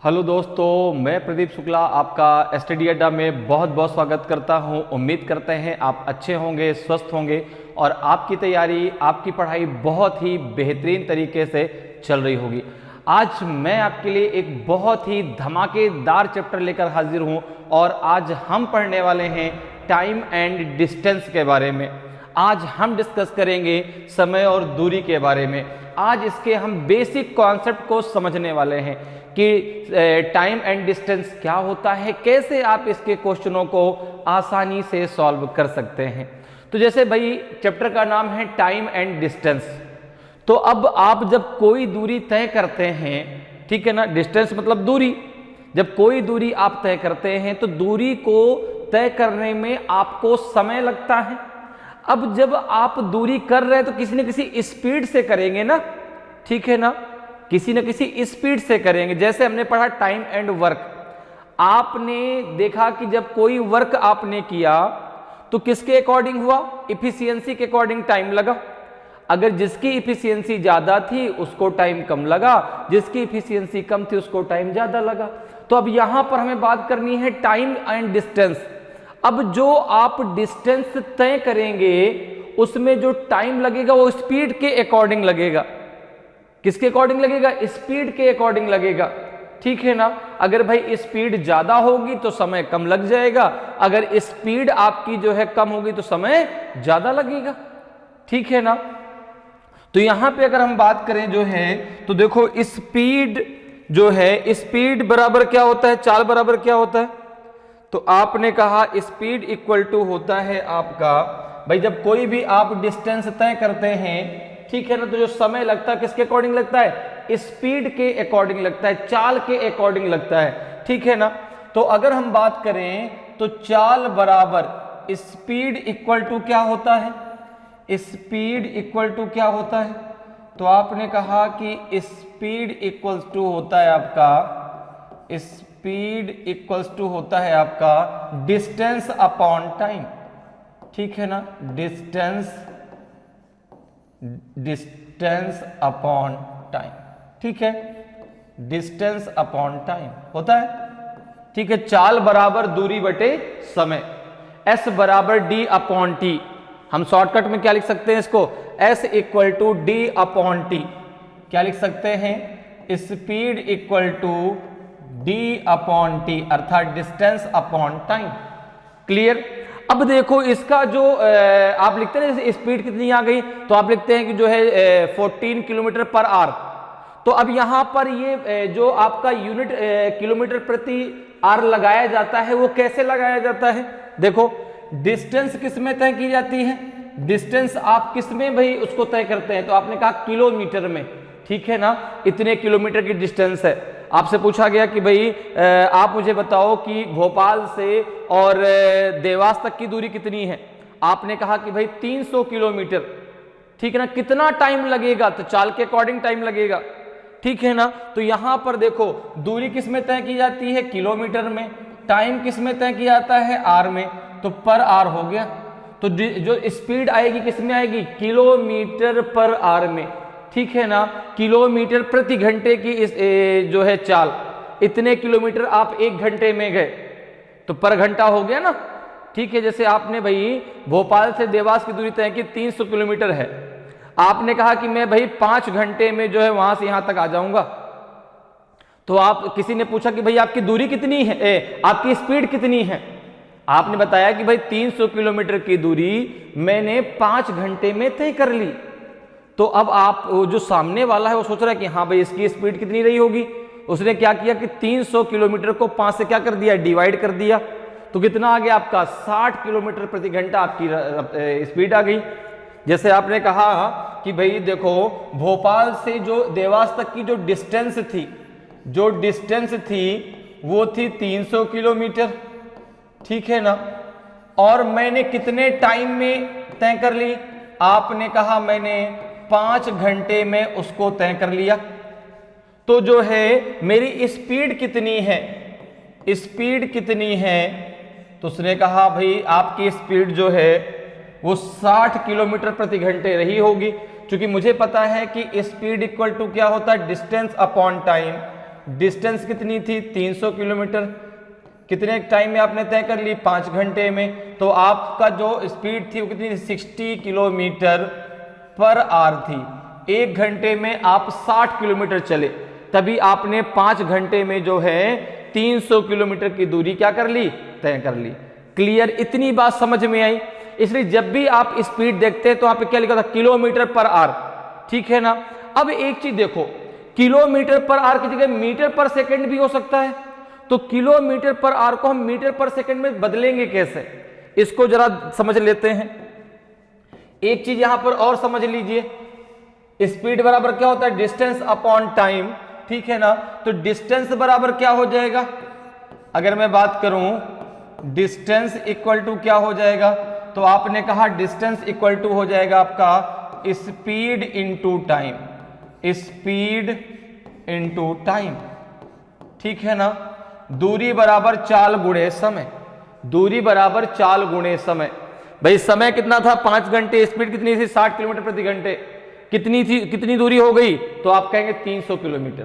Hello दोस्तों, मैं प्रदीप शुक्ला आपका स्टडी अड्डा में बहुत बहुत स्वागत करता हूं। उम्मीद करते हैं आप अच्छे होंगे, स्वस्थ होंगे और आपकी तैयारी, आपकी पढ़ाई बहुत ही बेहतरीन तरीके से चल रही होगी। आज मैं आपके लिए एक बहुत ही धमाकेदार चैप्टर लेकर हाजिर हूं और आज हम पढ़ने वाले हैं टाइम एंड डिस्टेंस के बारे में। आज हम डिस्कस करेंगे समय और दूरी के बारे में। आज इसके हम बेसिक कॉन्सेप्ट को समझने वाले हैं कि टाइम एंड डिस्टेंस क्या होता है, कैसे आप इसके क्वेश्चनों को आसानी से सॉल्व कर सकते हैं। तो जैसे भाई चैप्टर का नाम है टाइम एंड डिस्टेंस, तो अब आप जब कोई दूरी तय करते हैं, ठीक है ना, डिस्टेंस मतलब दूरी, जब कोई दूरी आप तय करते हैं तो दूरी को तय करने में आपको समय लगता है। अब जब आप दूरी कर रहे हैं तो किसी न किसी स्पीड से करेंगे ना, ठीक है ना, किसी न किसी स्पीड से करेंगे। जैसे हमने पढ़ा टाइम एंड वर्क, आपने देखा कि जब कोई वर्क आपने किया तो किसके अकॉर्डिंग हुआ, इफिशियंसी के अकॉर्डिंग टाइम लगा। अगर जिसकी इफिशियंसी ज्यादा थी उसको टाइम कम लगा, जिसकी इफिशियंसी कम थी उसको टाइम ज्यादा लगा। तो अब यहां पर हमें बात करनी है टाइम एंड डिस्टेंस। अब जो आप डिस्टेंस तय करेंगे उसमें जो टाइम लगेगा वो स्पीड के अकॉर्डिंग लगेगा। किसके अकॉर्डिंग लगेगा, स्पीड के अकॉर्डिंग लगेगा, ठीक है ना। अगर भाई स्पीड ज्यादा होगी तो समय कम लग जाएगा, अगर स्पीड आपकी जो है कम होगी तो समय ज्यादा लगेगा, ठीक है ना। तो यहां पे अगर हम बात करें जो है तो देखो स्पीड जो है, स्पीड बराबर क्या होता है, चाल बराबर क्या होता है। तो आपने कहा स्पीड इक्वल टू होता है आपका, भाई जब कोई भी आप डिस्टेंस तय करते हैं, ठीक है ना, तो जो समय लगता है किसके अकॉर्डिंग लगता है, स्पीड के अकॉर्डिंग लगता है, चाल के अकॉर्डिंग लगता है, ठीक है ना। तो अगर हम बात करें तो चाल बराबर स्पीड इक्वल टू क्या होता है, स्पीड इक्वल टू क्या होता है। तो आपने कहा कि स्पीड इक्वल्स टू होता है आपका, स्पीड इक्वल्स टू होता है आपका डिस्टेंस अपॉन टाइम, ठीक है ना, डिस्टेंस अपॉन टाइम, ठीक है, डिस्टेंस अपॉन टाइम होता है, ठीक है। चाल बराबर दूरी बटे समय, एस बराबर डी अपॉन टी। हम शॉर्टकट में क्या लिख सकते हैं इसको, S equal to D upon T. क्या लिख सकते हैं, speed equal to D upon T, अर्थात डिस्टेंस अपॉन टाइम। क्लियर। अब देखो इसका जो आप लिखते हैं जैसे स्पीड कितनी आ गई, तो आप लिखते हैं कि जो है 14 किलोमीटर पर आवर। तो अब यहां पर ये जो आपका यूनिट किलोमीटर प्रति आवर लगाया जाता है वो कैसे लगाया जाता है। देखो डिस्टेंस किस में तय की जाती है, डिस्टेंस आप किस में भाई उसको तय करते हैं, तो आपने कहा किलोमीटर में, ठीक है ना, इतने किलोमीटर की डिस्टेंस है। आपसे पूछा गया कि भाई आप मुझे बताओ कि भोपाल से और देवास तक की दूरी कितनी है। आपने कहा कि भाई 300 किलोमीटर, ठीक है ना, कितना टाइम लगेगा, तो चाल के अकॉर्डिंग टाइम लगेगा, ठीक है ना। तो यहां पर देखो दूरी किस में तय की जाती है, किलोमीटर में, टाइम किस में तय किया जाता है, आर में, तो पर आर हो गया। तो जो स्पीड आएगी किस में आएगी, किलोमीटर पर आर में, ठीक है ना। किलोमीटर प्रति घंटे की इस जो है चाल, इतने किलोमीटर आप 1 घंटे में गए तो पर घंटा हो गया ना, ठीक है। जैसे आपने भाई भोपाल से देवास की दूरी तय की 300 किलोमीटर है, आपने कहा कि मैं भाई 5 घंटे में जो है वहां से यहां तक आ जाऊंगा। तो आप, किसी ने पूछा कि भाई आपकी दूरी कितनी है, आपकी स्पीड कितनी है, आपने बताया कि भाई 300 किलोमीटर की दूरी मैंने 5 घंटे में तय कर ली। तो अब आप, जो सामने वाला है वो सोच रहा है कि हाँ भाई इसकी स्पीड कितनी रही होगी। उसने क्या किया कि 300 किलोमीटर को 5 से क्या कर दिया, डिवाइड कर दिया। तो कितना आ गया आपका, 60 किलोमीटर प्रति घंटा आपकी स्पीड आ गई। जैसे आपने कहा कि भाई देखो भोपाल से जो देवास तक की जो डिस्टेंस थी वो थी 300 किलोमीटर, ठीक है ना, और मैंने कितने टाइम में तय कर ली, आपने कहा मैंने 5 घंटे में उसको तय कर लिया। तो जो है मेरी स्पीड कितनी है, स्पीड कितनी है, तो उसने कहा भाई आपकी स्पीड जो है वो 60 किलोमीटर प्रति घंटे रही होगी, क्योंकि मुझे पता है कि स्पीड इक्वल टू क्या होता है, डिस्टेंस अपॉन टाइम। डिस्टेंस कितनी थी 300 किलोमीटर, कितने टाइम में आपने तय कर ली 5 घंटे में। तो आपका जो स्पीड थी वो कितनी 60 किलोमीटर पर आवर थी। 1 घंटे में आप 60 किलोमीटर चले, तभी आपने 5 घंटे में जो है 300 किलोमीटर की दूरी क्या कर ली, तय कर ली। क्लियर, इतनी बात समझ में आई। इसलिए जब भी आप स्पीड देखते हैं तो आप क्या लिखा था, किलोमीटर पर आवर, ठीक है ना। अब एक चीज देखो, किलोमीटर पर आवर की जगह मीटर पर सेकंड भी हो सकता है, तो किलोमीटर पर आवर को हम मीटर पर सेकंड में बदलेंगे कैसे, इसको जरा समझ लेते हैं। एक चीज यहां पर और समझ लीजिए, स्पीड बराबर क्या होता है, डिस्टेंस अपॉन टाइम, ठीक है ना। तो डिस्टेंस बराबर क्या हो जाएगा, अगर मैं बात करूं डिस्टेंस इक्वल टू क्या हो जाएगा, तो आपने कहा डिस्टेंस इक्वल टू हो जाएगा आपका speed into time, speed into time, ठीक है ना। दूरी बराबर चाल गुणे समय, दूरी बराबर चाल गुणे समय। भाई समय कितना था 5 घंटे, स्पीड कितनी थी 60 किलोमीटर प्रति घंटे, कितनी थी, कितनी दूरी हो गई, तो आप कहेंगे 300 किलोमीटर।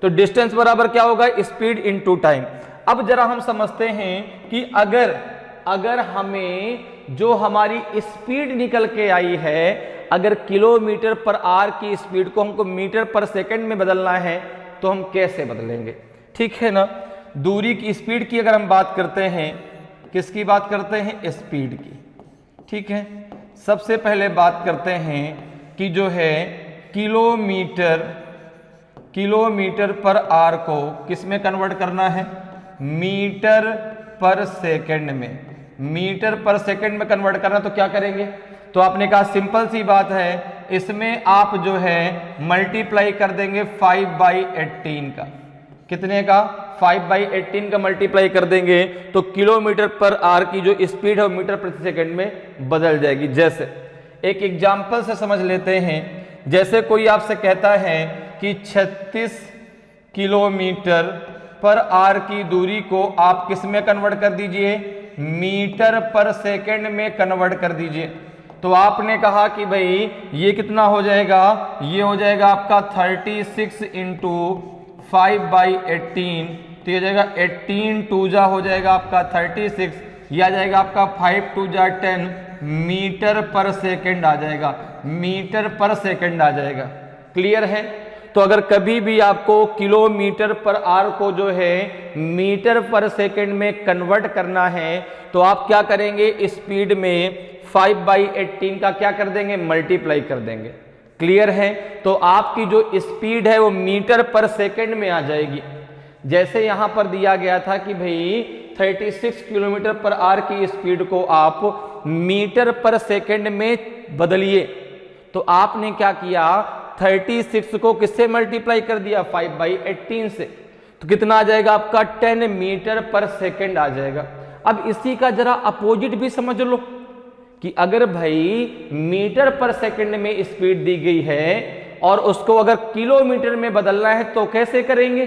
तो डिस्टेंस बराबर क्या होगा, स्पीड इनटू टाइम। अब जरा हम समझते हैं कि अगर हमें जो हमारी स्पीड निकल के आई है, अगर किलोमीटर पर आवर की स्पीड को हमको मीटर पर सेकंड में बदलना है तो हम कैसे बदलेंगे, ठीक है ना। दूरी की स्पीड की अगर हम बात करते हैं, किसकी बात करते हैं, स्पीड की, ठीक है। सबसे पहले बात करते हैं कि जो है किलोमीटर पर आवर को किस में कन्वर्ट करना है, मीटर पर सेकंड में, मीटर पर सेकंड में कन्वर्ट करना। तो क्या करेंगे, तो आपने कहा सिंपल सी बात है, इसमें आप जो है मल्टीप्लाई कर देंगे 5/18 का, कितने का, 5/18 का मल्टीप्लाई कर देंगे तो किलोमीटर पर आवर की जो स्पीड है वो मीटर प्रति सेकंड में बदल जाएगी। जैसे एक एग्जाम्पल से समझ लेते हैं, जैसे कोई आपसे कहता है कि 36 किलोमीटर पर आवर की दूरी को आप किस में कन्वर्ट कर दीजिए, मीटर पर सेकंड में कन्वर्ट कर दीजिए। तो आपने कहा कि भाई ये कितना हो जाएगा, ये हो जाएगा आपका 36 इंटू 5/18, तो ये जाएगा 18 2 जा हो जाएगा आपका 36, यह आ जाएगा आपका 5 2 जा 10, मीटर पर सेकंड आ जाएगा, मीटर पर सेकंड आ जाएगा। क्लियर है। तो अगर कभी भी आपको किलोमीटर पर आवर को जो है मीटर पर सेकंड में कन्वर्ट करना है तो आप क्या करेंगे, स्पीड में 5/18 का क्या कर देंगे, मल्टीप्लाई कर देंगे। क्लियर है। तो आपकी जो स्पीड है वो मीटर पर सेकंड में आ जाएगी। जैसे यहां पर दिया गया था कि भाई 36 किलोमीटर पर आवर की स्पीड को आप मीटर पर सेकंड में बदलिए, तो आपने क्या किया, 36 को किससे मल्टीप्लाई कर दिया, 5/18 से, तो कितना आ जाएगा आपका 10 मीटर पर सेकंड आ जाएगा। अब इसी का जरा अपोजिट भी समझ लो कि अगर भाई मीटर पर सेकंड में स्पीड दी गई है और उसको अगर किलोमीटर में बदलना है तो कैसे करेंगे।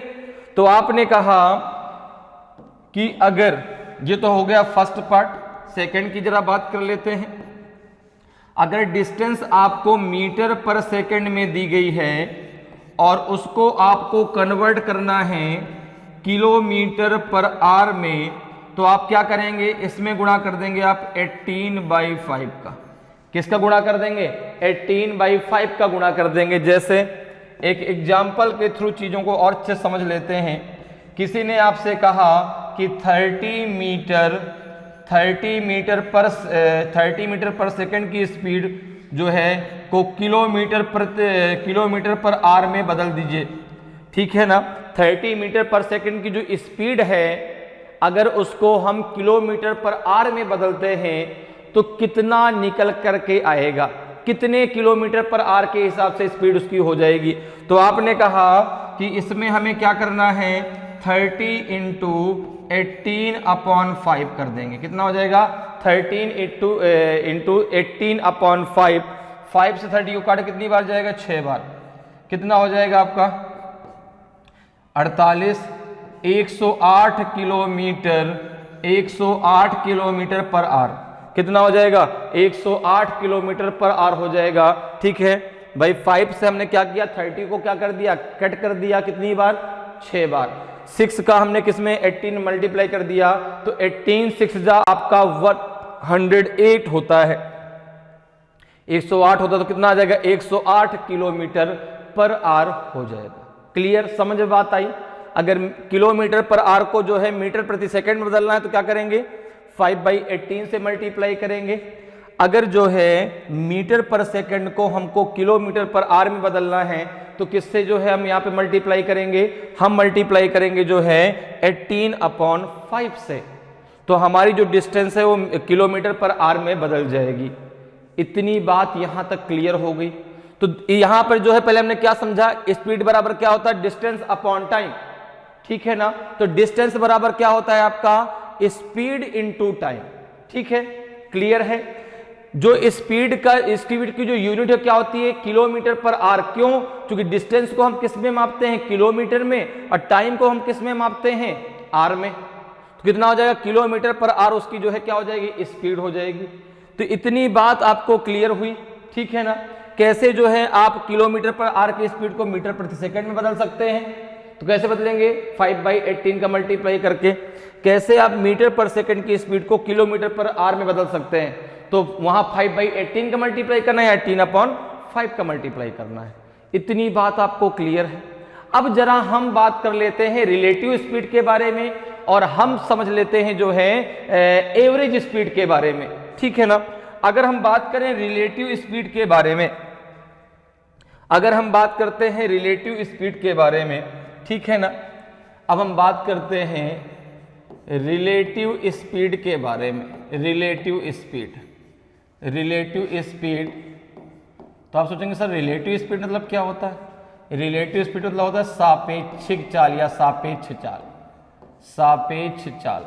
तो आपने कहा कि अगर, ये तो हो गया फर्स्ट पार्ट, सेकंड की जरा बात कर लेते हैं। अगर डिस्टेंस आपको मीटर पर सेकंड में दी गई है और उसको आपको कन्वर्ट करना है किलोमीटर पर आवर में, तो आप क्या करेंगे, इसमें गुणा कर देंगे आप 18/5 का। किसका गुणा कर देंगे, 18/5 का गुणा कर देंगे। जैसे एक एग्जाम्पल के थ्रू चीजों को और अच्छे समझ लेते हैं। किसी ने आपसे कहा कि 30 मीटर पर सेकंड की स्पीड जो है को किलोमीटर पर आवर में बदल दीजिए, ठीक है ना। 30 मीटर पर सेकंड की जो स्पीड है अगर उसको हम किलोमीटर पर आवर में बदलते हैं तो कितना निकल करके आएगा, कितने किलोमीटर पर आवर के हिसाब से स्पीड उसकी हो जाएगी। तो आपने कहा कि इसमें हमें क्या करना है, 30 इंटू 18/5 कर देंगे। कितना हो जाएगा, 13 इंटू 18/5। 5 से 30 को काट कितनी बार जाएगा, 6 बार। कितना हो जाएगा आपका 48। 108 किलोमीटर पर आवर। कितना हो जाएगा, 108 किलोमीटर पर आवर हो जाएगा। ठीक है भाई, 5 से हमने क्या किया, 30 को क्या कर दिया, कट कर दिया, कितनी बार, 6 बार। 6 का हमने किसमें 18 मल्टीप्लाई कर दिया तो 18 6 जा आपका 108 होता है, 108 होता तो कितना आ जाएगा 108 किलोमीटर पर आवर हो जाएगा। क्लियर, समझ में बात आई। अगर किलोमीटर पर आवर को जो है मीटर प्रति सेकंड में बदलना है तो क्या करेंगे 5/18 से मल्टीप्लाई करेंगे। अगर जो है मीटर पर सेकंड को हमको किलोमीटर पर आवर में बदलना है तो किससे जो है हम यहाँ पे मल्टीप्लाई करेंगे, हम मल्टीप्लाई करेंगे जो है 18/5 से, तो हमारी जो डिस्टेंस है वो किलोमीटर पर आवर में बदल जाएगी। इतनी बात यहां तक क्लियर हो गई। तो यहां पर जो है पहले हमने क्या समझा, स्पीड बराबर क्या होता है डिस्टेंस अपॉन टाइम, ठीक है ना। तो डिस्टेंस बराबर क्या होता है आपका स्पीड इनटू टाइम, ठीक है, क्लियर है। जो स्पीड की जो यूनिट है क्या होती है किलोमीटर पर आवर, क्यों, क्योंकि डिस्टेंस को हम किस में मापते हैं किलोमीटर में, और टाइम को हम किस में मापते हैं आवर में। तो कितना हो जाएगा किलोमीटर पर आवर, उसकी जो है क्या हो जाएगी स्पीड हो जाएगी। तो इतनी बात आपको क्लियर हुई, ठीक है ना। कैसे जो है आप किलोमीटर पर आवर की स्पीड को मीटर प्रति सेकंड में बदल सकते हैं, तो कैसे बदलेंगे 5/18 का मल्टीप्लाई करके। कैसे आप मीटर पर सेकंड की स्पीड को किलोमीटर पर आवर में बदल सकते हैं, तो वहां 5/18 का मल्टीप्लाई करना है, 18/5 का मल्टीप्लाई करना है। इतनी बात आपको क्लियर है। अब जरा हम बात कर लेते हैं रिलेटिव स्पीड के बारे में, और हम समझ लेते हैं जो है एवरेज स्पीड के बारे में, ठीक है ना। अगर हम बात करें रिलेटिव स्पीड के बारे में, अगर हम बात करते हैं रिलेटिव स्पीड के बारे में, ठीक है ना। अब हम बात करते हैं रिलेटिव स्पीड के बारे में। रिलेटिव स्पीड, रिलेटिव स्पीड, तो आप सोचेंगे सर रिलेटिव स्पीड मतलब क्या होता है। रिलेटिव स्पीड मतलब होता है सापेक्षिक चाल या सापेक्ष चाल, सापेक्ष चाल,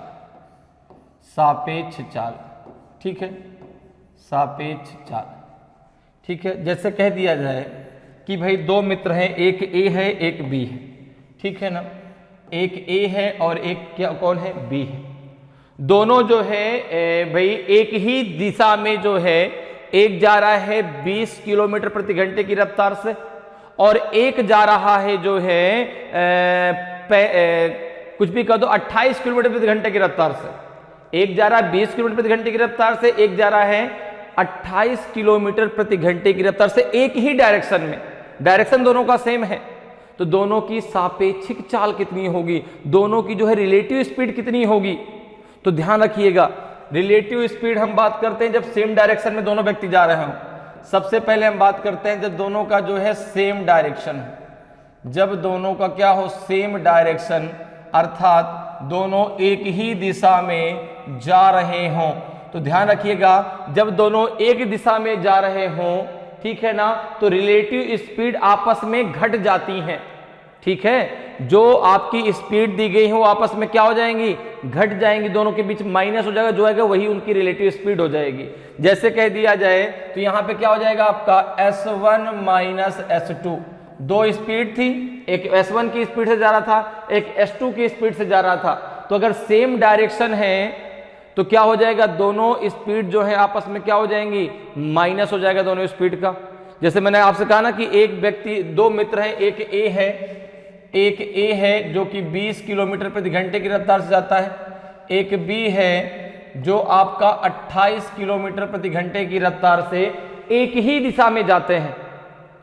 सापेक्ष चाल, ठीक है, सापेक्ष चाल, ठीक है। जैसे कह दिया जाए कि भाई दो मित्र हैं, एक ए है एक बी है, ठीक है ना। एक ए है और एक क्या कौन है बी है। दोनों जो है भाई एक ही दिशा में जो है, एक जा रहा है 20 किलोमीटर प्रति घंटे की रफ्तार से, और एक जा रहा है जो है कुछ भी कह दो 28 किलोमीटर प्रति घंटे की रफ्तार से। एक जा रहा है 20 किलोमीटर प्रति घंटे की रफ्तार से, एक जा रहा है 28 किलोमीटर प्रति घंटे की रफ्तार से, एक ही डायरेक्शन में, डायरेक्शन दोनों का सेम है। तो दोनों की सापेक्षिक चाल कितनी होगी, दोनों की जो है रिलेटिव स्पीड कितनी होगी। तो ध्यान रखिएगा, रिलेटिव स्पीड हम बात करते हैं जब सेम डायरेक्शन में दोनों व्यक्ति जा रहे हों। सबसे पहले हम बात करते हैं जब दोनों का जो है सेम डायरेक्शन, जब दोनों का क्या हो सेम डायरेक्शन, अर्थात दोनों एक ही दिशा में जा रहे हों। तो ध्यान रखिएगा, जब दोनों एक दिशा में जा रहे हों, ठीक है ना, तो रिलेटिव स्पीड आपस में घट जाती हैं, ठीक है। जो आपकी स्पीड दी गई है वो आपस में क्या हो जाएंगी, घट जाएंगी, दोनों के बीच माइनस हो जाएगा, जो आएगा वही उनकी रिलेटिव स्पीड हो जाएगी। जैसे कह दिया जाए तो यहां पे क्या हो जाएगा आपका S1 माइनस S2, दो स्पीड थी, एक S1 की स्पीड से जा रहा था, एक S2 की स्पीड से जा रहा था। तो अगर सेम डायरेक्शन है तो क्या हो जाएगा, दोनों स्पीड जो है आपस में क्या हो जाएंगी, माइनस हो जाएगा दोनों स्पीड का। जैसे मैंने आपसे कहा ना कि एक व्यक्ति, दो मित्र हैं, एक ए है, एक ए है जो कि 20 किलोमीटर प्रति घंटे की रफ्तार से जाता है, एक बी है जो आपका 28 किलोमीटर प्रति घंटे की रफ्तार से एक ही दिशा में जाते हैं,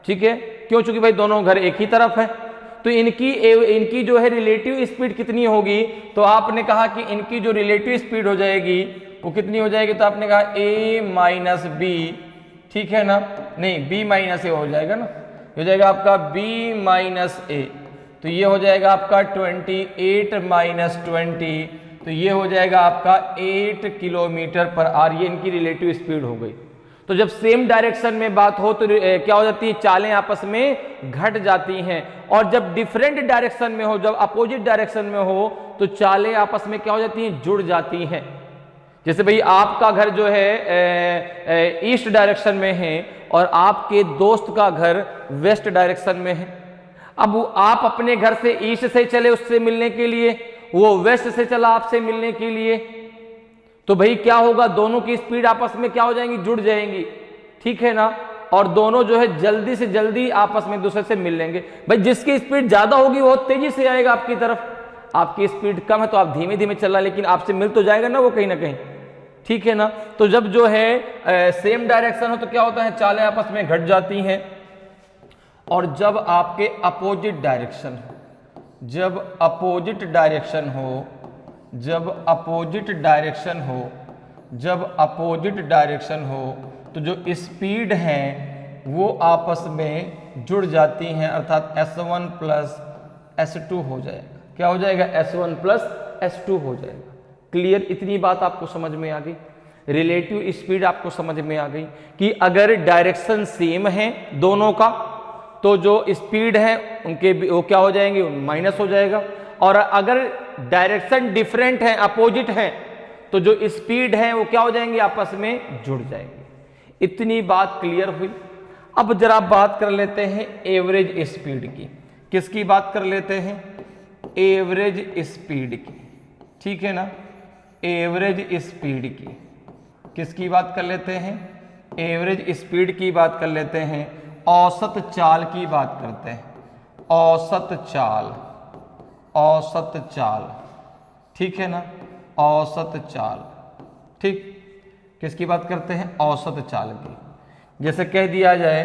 ठीक है। क्यों, चूंकि भाई दोनों घर एक ही तरफ है। तो इनकी जो है रिलेटिव स्पीड कितनी होगी, तो आपने कहा कि इनकी जो रिलेटिव स्पीड हो जाएगी वो कितनी हो जाएगी, तो आपने कहा ए माइनस बी, ठीक है ना, नहीं बी माइनस ए हो जाएगा ना, हो जाएगा आपका बी माइनस ए। तो ये हो जाएगा आपका 28 माइनस 20, तो ये हो जाएगा आपका 8 किलोमीटर पर आवर। ये इनकी रिलेटिव स्पीड हो गई। तो जब सेम डायरेक्शन में बात हो तो क्या हो जाती है, चालें आपस में घट जाती हैं। और जब डिफरेंट डायरेक्शन में हो, जब अपोजिट डायरेक्शन में हो, तो चालें आपस में क्या हो जाती हैं, जुड़ जाती हैं। जैसे भाई आपका घर जो है ईस्ट डायरेक्शन में है और आपके दोस्त का घर वेस्ट डायरेक्शन में है। अब आप अपने घर से ईस्ट से चले उससे मिलने के लिए, वो वेस्ट से चला आपसे मिलने के लिए, तो भाई क्या होगा, दोनों की स्पीड आपस में क्या हो जाएंगी, जुड़ जाएंगी, ठीक है ना। और दोनों जो है जल्दी से जल्दी आपस में एक दूसरे से मिल लेंगे। भाई जिसकी स्पीड ज्यादा होगी वो तेजी से आएगा आपकी तरफ, आपकी स्पीड कम है तो आप धीमे धीमे चल रहा है, लेकिन आपसे मिल तो जाएगा ना वो कहीं ना कहीं, ठीक है ना। तो जब जो है सेम डायरेक्शन हो तो क्या होता है, चालें आपस में घट जाती हैं। और जब आपके अपोजिट डायरेक्शन हो, जब अपोजिट डायरेक्शन हो, जब अपोजिट डायरेक्शन हो, जब अपोजिट डायरेक्शन हो तो जो स्पीड है वो आपस में जुड़ जाती हैं, अर्थात S1 प्लस S2 हो जाएगा। क्या हो जाएगा, S1 प्लस S2 हो जाएगा। क्लियर, इतनी बात आपको समझ में आ गई। रिलेटिव स्पीड आपको समझ में आ गई कि अगर डायरेक्शन सेम है दोनों का तो जो स्पीड है उनके वो क्या हो जाएंगे, माइनस हो जाएगा। और अगर डायरेक्शन डिफरेंट है, अपोजिट है, तो जो स्पीड है वो क्या हो जाएंगे, आपस में जुड़ जाएंगे। इतनी बात क्लियर हुई। अब जरा बात कर लेते हैं एवरेज स्पीड की। किसकी बात कर लेते हैं, एवरेज स्पीड की, ठीक है ना। एवरेज स्पीड की किसकी बात कर लेते हैं, एवरेज स्पीड की बात कर लेते हैं। औसत चाल की बात करते हैं, औसत चाल, औसत चाल, ठीक है ना, औसत चाल, ठीक। किसकी बात करते हैं, औसत चाल की। जैसे कह दिया जाए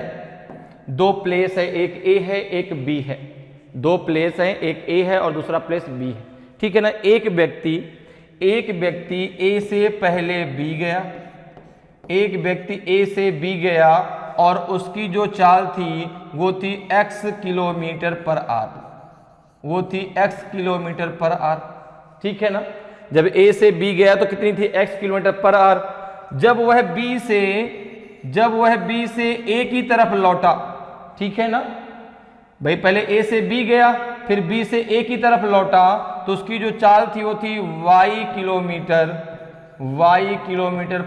दो प्लेस है, एक ए है एक बी है, दो प्लेस है, एक ए है और दूसरा प्लेस बी है, ठीक है ना। एक व्यक्ति ए से पहले बी गया, एक व्यक्ति ए से बी गया और उसकी जो चाल थी वो थी x किलोमीटर पर आवर, वो थी x किलोमीटर पर आवर, ठीक है ना। जब ए से बी गया तो कितनी थी, x किलोमीटर पर आवर। जब वह बी से ए की तरफ लौटा, ठीक है ना। भाई पहले ए से बी गया फिर बी से ए की तरफ लौटा तो उसकी जो चाल थी वो थी y किलोमीटर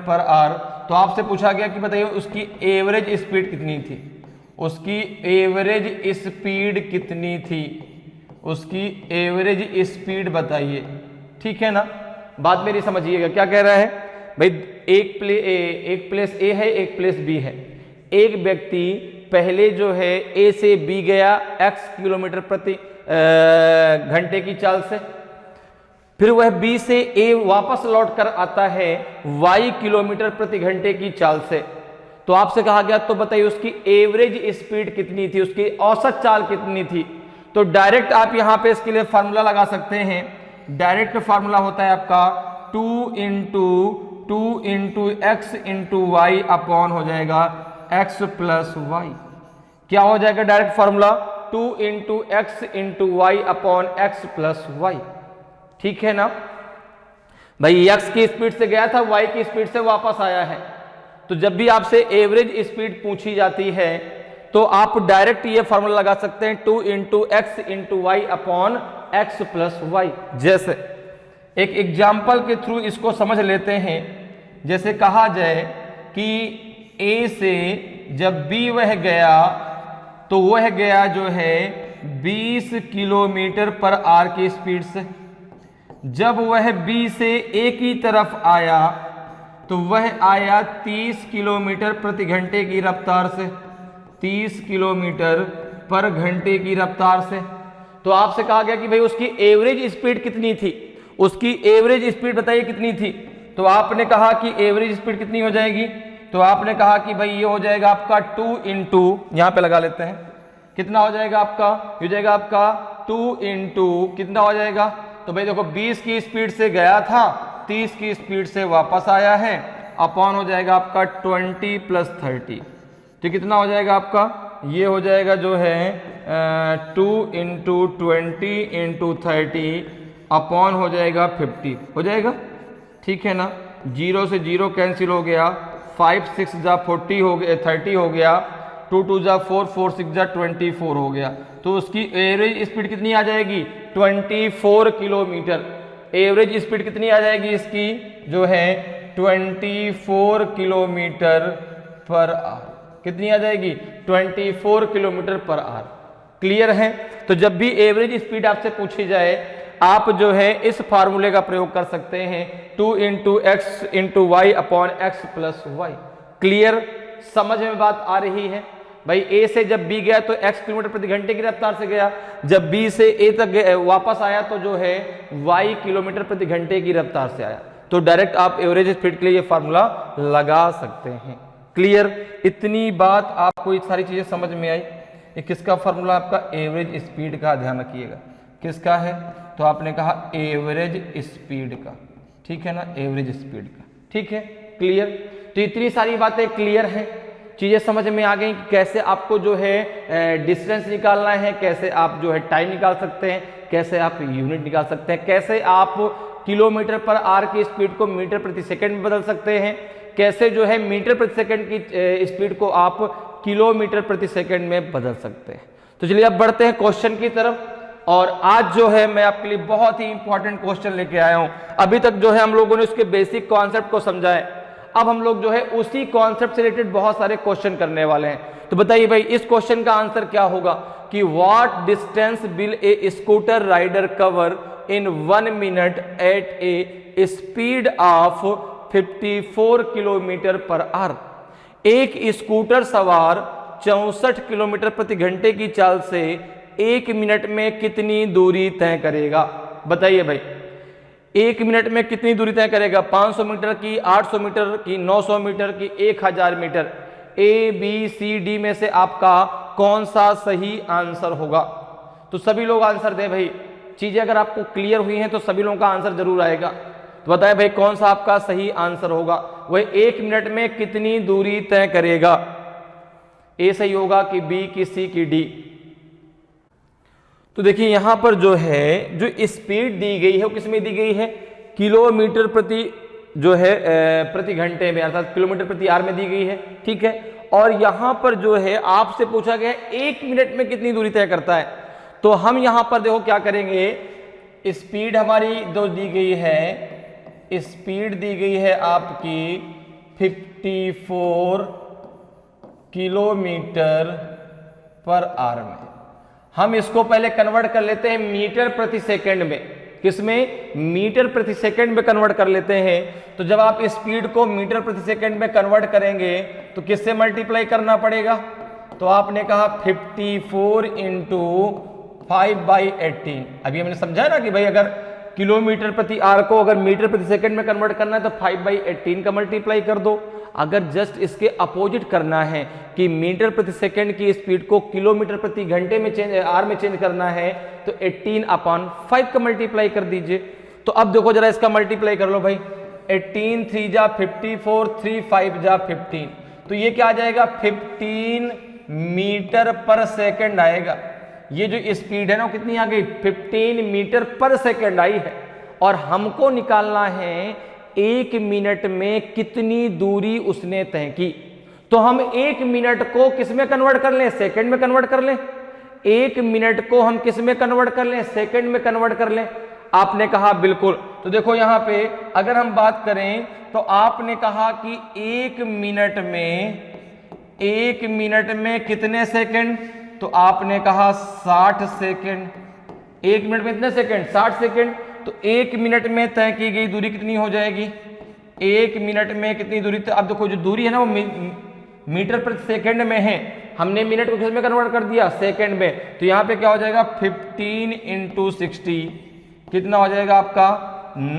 पर आवर। तो आपसे पूछा गया कि बताइए उसकी एवरेज स्पीड कितनी थी, उसकी एवरेज स्पीड कितनी थी, उसकी एवरेज स्पीड बताइए, ठीक है ना। बात मेरी समझिएगा, क्या कह रहा है भाई, एक प्लेस ए है एक प्लेस बी है। एक व्यक्ति पहले जो है ए से बी गया x किलोमीटर प्रति घंटे की चाल से, फिर वह बी से ए वापस लौट कर आता है y किलोमीटर प्रति घंटे की चाल से। तो आपसे कहा गया तो बताइए उसकी एवरेज स्पीड कितनी थी, उसकी औसत चाल कितनी थी। तो डायरेक्ट आप यहां पे इसके लिए फार्मूला लगा सकते हैं। डायरेक्ट फार्मूला होता है आपका 2 into X into Y upon हो जाएगा x प्लस वाई। क्या हो जाएगा direct formula, 2 into X into Y upon X plus Y, ठीक है ना। भाई x की स्पीड से गया था, y की स्पीड से वापस आया है। तो जब भी आपसे एवरेज स्पीड पूछी जाती है तो आप डायरेक्ट ये फार्मूला लगा सकते हैं 2 into X into Y upon X plus Y. जैसे एक एग्जाम्पल के थ्रू इसको समझ लेते हैं। जैसे कहा जाए कि ए से जब बी वह गया तो वह गया जो है 20 किलोमीटर पर आवर की स्पीड से। जब वह बी से ए की तरफ आया तो वह आया 30 किलोमीटर प्रति घंटे की रफ्तार से, 30 किलोमीटर पर घंटे की रफ्तार से। तो आपसे कहा गया कि भाई उसकी एवरेज स्पीड कितनी थी, उसकी एवरेज स्पीड बताइए कितनी थी। तो आपने कहा कि एवरेज स्पीड कितनी हो जाएगी, तो आपने कहा कि भाई ये हो जाएगा आपका 2 इंटू, यहां पे लगा लेते हैं, कितना हो जाएगा आपका, हो जाएगा आपका 2 इंटू कितना हो जाएगा। तो भाई देखो 20 की स्पीड से गया था, 30 की स्पीड से वापस आया है, अपॉन हो जाएगा आपका 20 प्लस 30। तो कितना हो जाएगा आपका, ये हो जाएगा जो है 2 इंटू 20 इंटू 30 अपॉन हो जाएगा 50 हो जाएगा, ठीक है ना। 0 से 0 कैंसिल हो गया, 5 6 जा 40 हो गया, 30 हो गया, 2 2 जा 4 4 6 जा 24 हो गया। तो उसकी एवरेज स्पीड कितनी आ जाएगी, 24 किलोमीटर। एवरेज स्पीड कितनी आ जाएगी इसकी, जो है 24 किलोमीटर पर आवर। कितनी आ जाएगी, 24 किलोमीटर पर आवर। क्लियर है। तो जब भी एवरेज स्पीड आपसे पूछी जाए आप जो है इस फार्मूले का प्रयोग कर सकते हैं, 2 into X into Y upon X plus Y. Clear. समझ में बात आ रही है? भाई ए से जब बी गया तो x किलोमीटर प्रति घंटे की रफ्तार से गया, जब बी से ए तक वापस आया तो जो है y किलोमीटर प्रति घंटे की रफ्तार से आया। तो डायरेक्ट आप एवरेज स्पीड के लिए ये फार्मूला लगा सकते हैं। क्लियर? इतनी बात आपको ये सारी चीजें समझ में आई। ये किसका फार्मूला? आपका एवरेज स्पीड का, ध्यान रखिएगा किसका है? तो आपने कहा एवरेज स्पीड का, ठीक है ना, एवरेज स्पीड का, ठीक है। क्लियर? तो इतनी सारी बातें क्लियर हैं, चीजें समझ में आ गई कि कैसे आपको जो है डिस्टेंस निकालना है, कैसे आप जो है टाइम निकाल सकते हैं, कैसे आप यूनिट निकाल सकते हैं, कैसे आप किलोमीटर पर आवर की स्पीड को मीटर प्रति सेकंड में बदल सकते हैं, कैसे जो है मीटर प्रति सेकंड की स्पीड को आप किलोमीटर प्रति सेकंड में बदल सकते हैं। तो चलिए अब बढ़ते हैं क्वेश्चन की तरफ। और आज जो है मैं आपके लिए बहुत ही इंपॉर्टेंट क्वेश्चन लेके आया हूं। अभी तक जो है हम लोगों ने उसके बेसिक कॉन्सेप्ट को समझा है, अब हम लोग जो है उसी कॉन्सेप्ट से रिलेटेड बहुत सारे क्वेश्चन करने वाले हैं। तो बताइए भाई इस क्वेश्चन का आंसर क्या होगा कि what distance will a scooter rider cover in 1 minute at a speed of 54 kilometre per hour. एक स्कूटर सवार 64 किलोमीटर प्रति घंटे की चाल से 1 मिनट में कितनी दूरी तय करेगा? बताइए भाई 1 मिनट में कितनी दूरी तय करेगा? 500 मीटर की, 800 मीटर की, 900 मीटर की, 1000 metre? A B C D में से आपका कौन सा सही आंसर होगा? तो सभी लोग आंसर दें भाई, चीजें अगर आपको क्लियर हुई हैं तो सभी लोगों का आंसर जरूर आएगा। तो बताएं भाई कौन सा आपका सही आंसर होगा? वह 1 मिनट में कितनी दूरी तय करेगा? ए सही होगा कि बी की, सी की, डी? तो देखिए यहां पर जो है जो स्पीड दी गई है वो किसमें दी गई है? किलोमीटर प्रति जो है प्रति घंटे में, अर्थात किलोमीटर प्रति आवर में दी गई है, ठीक है। और यहां पर जो है आपसे पूछा गया 1 मिनट में कितनी दूरी तय करता है। तो हम यहां पर देखो क्या करेंगे, स्पीड हमारी जो दी गई है, स्पीड दी गई है आपकी 54 किलोमीटर पर आवर में। हम इसको पहले कन्वर्ट कर लेते हैं मीटर प्रति सेकंड में। किसमें? मीटर प्रति सेकंड में कन्वर्ट कर लेते हैं। तो जब आप स्पीड को मीटर प्रति सेकंड में कन्वर्ट करेंगे तो किससे मल्टीप्लाई करना पड़ेगा? तो आपने कहा 54 इंटू 5/18। अभी हमने समझा ना कि भाई अगर किलोमीटर प्रति आवर को अगर मीटर प्रति सेकंड में कन्वर्ट करना है तो 5/18 का मल्टीप्लाई कर दो। अगर जस्ट इसके अपोजिट करना है कि मीटर प्रति सेकंड की स्पीड को किलोमीटर प्रति घंटे में चेंज, आवर में चेंज करना है तो 18/5 का मल्टीप्लाई कर दीजिए। तो अब देखो जरा इसका मल्टीप्लाई कर लो भाई, 18 3 जा 54, 3 5 जा 15। तो ये क्या आ जाएगा? 15 मीटर पर सेकंड आएगा। ये जो स्पीड है ना वो कितनी आ गई? 15 मीटर पर सेकंड आई है। और हमको निकालना है 1 मिनट में कितनी दूरी उसने तय की। तो हम 1 मिनट को किस में कन्वर्ट कर लें? सेकंड में कन्वर्ट कर लें। 1 मिनट को हम किस में कन्वर्ट कर लें? सेकंड में कन्वर्ट कर लें। आपने कहा बिल्कुल। तो देखो यहां पे अगर हम बात करें तो आपने कहा कि 1 मिनट में कितने सेकंड? तो आपने कहा 60 सेकंड। 1 मिनट में कितने सेकंड? 60 सेकंड। तो 1 मिनट में तय की गई दूरी कितनी हो जाएगी? 1 मिनट में कितनी दूरी? अब देखो जो दूरी है ना वो मीटर प्रति सेकंड में है, हमने मिनट को किस में कन्वर्ट कर दिया? सेकंड में। तो यहाँ पे क्या हो जाएगा? 15 इंटू 60 कितना हो जाएगा आपका?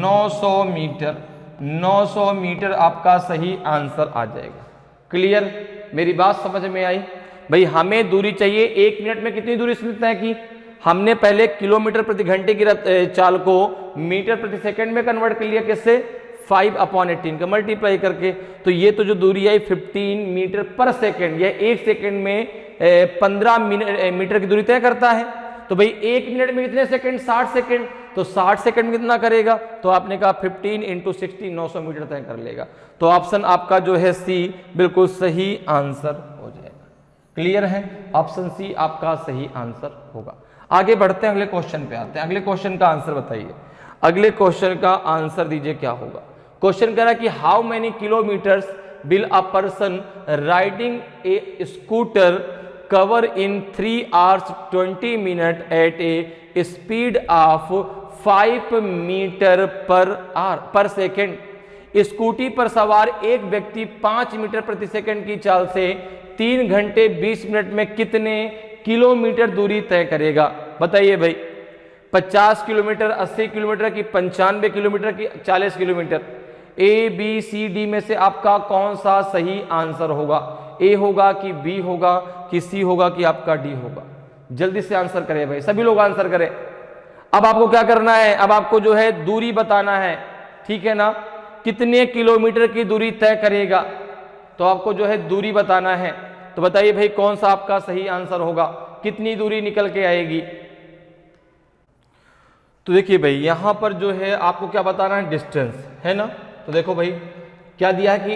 900 मीटर। 900 मीटर आपका सही आंसर आ जाएगा। क्लियर? मेरी बात समझ में आई? भाई हमें दूरी चाहिए 1 मिनट में कितनी दूरी इसने तय की? हमने पहले किलोमीटर प्रति घंटे की चाल को मीटर प्रति सेकंड में कन्वर्ट कर लिया। किससे? 5/18 का मल्टीप्लाई करके। तो ये तो जो दूरी आई 15 मीटर पर सेकंड, यह 1 सेकंड में 15 मीटर की दूरी तय करता है। तो भाई 1 मिनट में कितने सेकंड? 60 सेकंड। तो 60 सेकंड में कितना करेगा? तो आपने कहा 15 इंटू 60 900 मीटर तय कर लेगा। तो ऑप्शन आपका जो है सी बिल्कुल सही आंसर हो जाएगा। क्लियर है? ऑप्शन सी आपका सही आंसर होगा। आगे बढ़ते हैं, अगले क्वेश्चन पे आते हैं। अगले क्वेश्चन का आंसर बताइए। अगले क्वेश्चन का आंसर दीजिए क्या होगा। क्वेश्चन कह रहा है कि how many kilometres will a person riding a scooter cover in 3 hours 20 minutes at a speed of 5 metre per second. Scooty पर सवार एक व्यक्ति 5 मीटर प्रति सेकंड की चाल से 3 घंटे 20 मिनट में कितने किलोमीटर दूरी तय करेगा? बताइए भाई, 50 किलोमीटर, 80 किलोमीटर की, 95 किलोमीटर की, 40 kilometre. A B C D में से आपका कौन सा सही आंसर होगा? ए होगा कि बी होगा कि सी होगा कि आपका डी होगा? जल्दी से आंसर करें भाई, सभी लोग आंसर करें। अब आपको क्या करना है? अब आपको जो है दूरी बताना है, ठीक है ना, कितने किलोमीटर की दूरी तय करेगा, तो आपको जो है दूरी बताना है। तो बताइए भाई कौन सा आपका सही आंसर होगा, कितनी दूरी निकल के आएगी? तो देखिए भाई यहां पर जो है आपको क्या बताना है, डिस्टेंस, है ना। तो देखो भाई क्या दिया है कि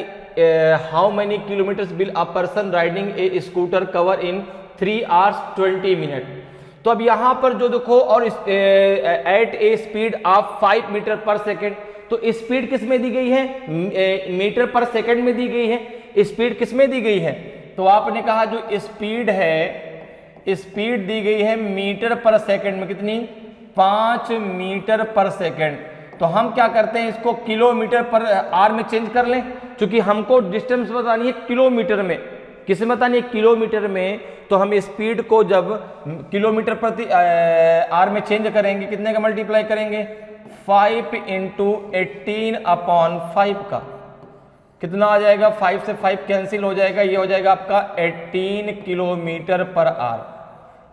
how many kilometres will a person riding a scooter cover in 3 hours 20 minute. तो अब यहां पर जो देखो, और at a speed of 5 metre per second, तो स्पीड किस में दी गई है? मीटर पर सेकेंड में दी गई है। स्पीड किस में दी गई है? तो आपने कहा जो स्पीड है, स्पीड दी गई है मीटर पर सेकेंड में, कितनी? 5 मीटर पर सेकेंड। तो हम क्या करते हैं, इसको किलोमीटर पर आर में चेंज कर लें, क्योंकि हमको डिस्टेंस बतानी है किलोमीटर में। किसे बतानी है? किलोमीटर में। तो हम स्पीड को जब किलोमीटर प्रति आर में चेंज करेंगे, कितने का मल्टीप्लाई करेंगे? 5 इंटू 18/5 का कितना आ जाएगा? 5 से 5 कैंसिल हो जाएगा, ये हो जाएगा आपका 18 किलोमीटर पर आर।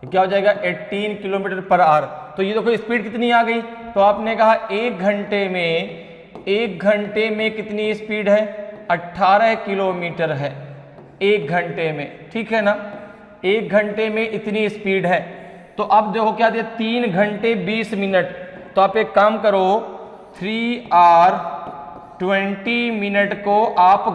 क्या हो जाएगा? 18 किलोमीटर पर आर। तो ये देखो स्पीड कितनी आ गई। तो आपने कहा एक घंटे में कितनी स्पीड है? 18 किलोमीटर है एक घंटे में, ठीक है ना। एक घंटे में इतनी स्पीड है। तो अब देखो क्या दिया, 3 घंटे 20 मिनट। तो आप एक काम करो, 3 hour 20 मिनट को आप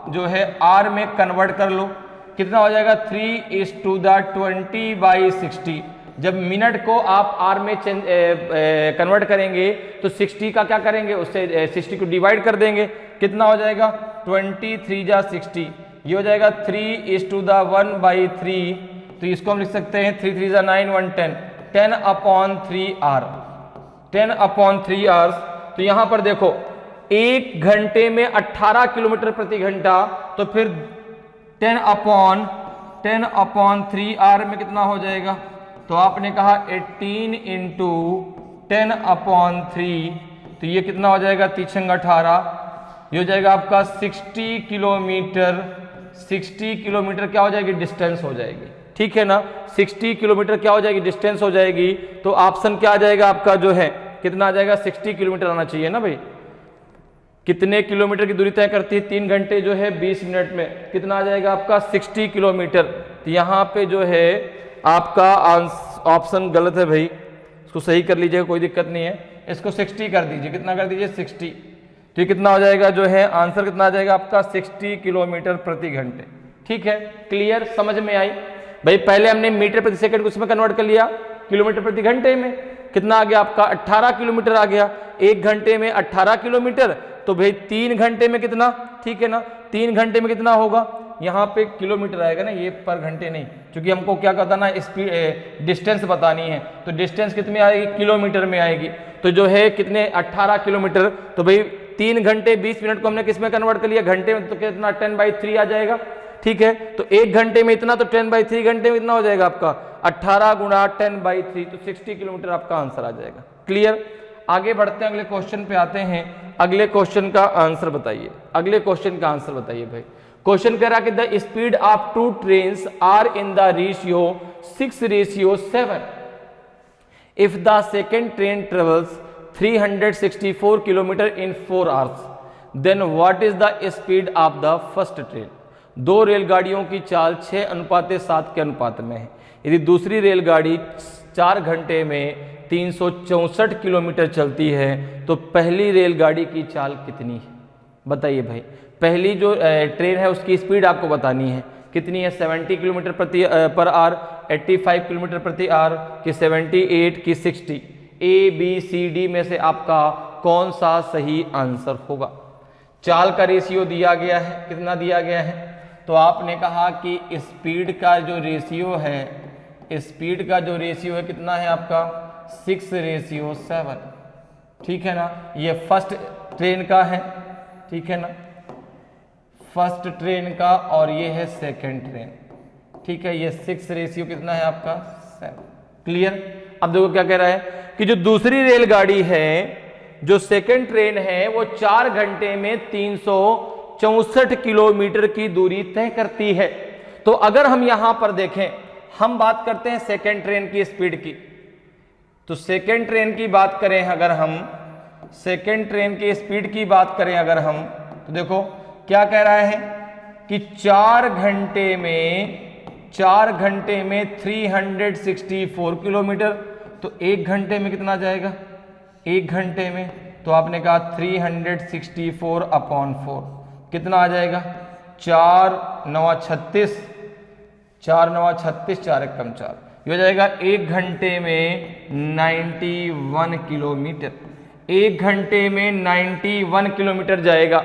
जो है आर में कन्वर्ट कर लो। कितना हो जाएगा? 3:20/60। जब मिनट को आप आर में कन्वर्ट करेंगे तो 60 का क्या करेंगे, उससे 60 को डिवाइड कर देंगे। कितना हो जाएगा? 23×60, ये हो जाएगा 3:1/3। तो इसको हम लिख सकते हैं 3 3 9 1 10, 10/3 आर, 10/3 आवर्स। तो यहां पर देखो एक घंटे में 18 किलोमीटर प्रति घंटा, तो फिर 10/3 आर में कितना हो जाएगा? तो आपने कहा 18 इंटू 10/3, तो ये कितना हो जाएगा? 3 18, ये हो जाएगा आपका 60 किलोमीटर। 60 किलोमीटर क्या हो जाएगी? डिस्टेंस हो जाएगी, ठीक है ना। 60 किलोमीटर क्या हो जाएगी? डिस्टेंस हो जाएगी। तो ऑप्शन क्या आ जाएगा आपका जो है, कितना आ जाएगा? 60 किलोमीटर आना चाहिए ना भाई। कितने किलोमीटर की दूरी तय करती है 3 घंटे जो है 20 मिनट में? कितना आ जाएगा आपका? 60 किलोमीटर। तो यहाँ पे जो है आपका ऑप्शन गलत है भाई, इसको सही कर लीजिएगा, कोई दिक्कत नहीं है। इसको 60 कर दीजिए। कितना कर दीजिए? 60। तो ये कितना हो जाएगा जो है, आंसर कितना आ जाएगा आपका? 60 किलोमीटर प्रति घंटे, ठीक है। क्लियर, समझ में आई भाई? पहले हमने मीटर प्रति सेकंड को उसमें कन्वर्ट कर लिया, किलोमीटर प्रति घंटे में। कितना आ गया आपका? 18 किलोमीटर आ गया। एक घंटे में 18 किलोमीटर, तो भाई 3 घंटे में कितना, ठीक है ना। 3 घंटे में कितना होगा? यहाँ पे किलोमीटर आएगा ना, ये पर घंटे नहीं, क्योंकि हमको क्या बताना है? स्पीड, डिस्टेंस बतानी है। तो डिस्टेंस कितनी आएगी? किलोमीटर में आएगी। तो जो है कितने? 18 किलोमीटर। तो भाई 3 घंटे 20 मिनट को हमने किस में कन्वर्ट कर लिया? घंटे में। तो कितना? 10/3 आ जाएगा, ठीक है। तो एक घंटे में इतना, तो 10/3 घंटे में इतना हो जाएगा आपका 18 गुणा 10/3, तो 60 किलोमीटर आपका आंसर आ जाएगा। क्लियर। आगे बढ़ते हैं, अगले क्वेश्चन पे आते हैं। अगले क्वेश्चन का आंसर बताइए, अगले क्वेश्चन का आंसर बताइए भाई। क्वेश्चन कह रहा कि the speed of 2 trains are in the ratio 6:7 if the second train travels 364 kilometre in 4 hours, then what is the speed of the first train. दो रेलगाड़ियों की चाल 6:7 के अनुपात में है। यदि दूसरी रेलगाड़ी 4 घंटे में 364 किलोमीटर चलती है तो पहली रेलगाड़ी की चाल कितनी है? बताइए भाई। पहली जो ट्रेन है उसकी स्पीड आपको बतानी है, कितनी है? 70 किलोमीटर पर आवर, 85 किलोमीटर प्रति आवर, कि 78 की 60। ए बी सी डी में से आपका कौन सा सही आंसर होगा? चाल का रेशियो दिया गया है, कितना दिया गया है? तो आपने कहा कि स्पीड का जो रेशियो है, स्पीड का जो रेशियो है कितना है आपका? 6:7, ठीक है ना। ये फर्स्ट ट्रेन का है, ठीक है ना, फर्स्ट ट्रेन का, और ये है सेकंड ट्रेन, ठीक है। ये 6 रेशियो कितना है आपका 7। क्लियर। अब देखो क्या कह रहा है कि जो दूसरी रेलगाड़ी है, जो सेकंड ट्रेन है, वो 4 घंटे में 364 किलोमीटर की दूरी तय करती है। तो अगर हम यहां पर देखें, हम बात करते हैं सेकंड ट्रेन की स्पीड की, तो सेकंड ट्रेन की बात करें अगर हम, सेकंड ट्रेन की स्पीड की बात करें अगर हम, तो देखो क्या कह रहा है कि 4 घंटे में 364 किलोमीटर। तो 1 घंटे में कितना जाएगा, 1 घंटे में, तो आपने कहा 364/4 कितना आ जाएगा, 4 9 36, 4 9 36, 4 1 कम 4, ये हो जाएगा 1 घंटे में 91 किलोमीटर। 1 घंटे में 91 किलोमीटर जाएगा।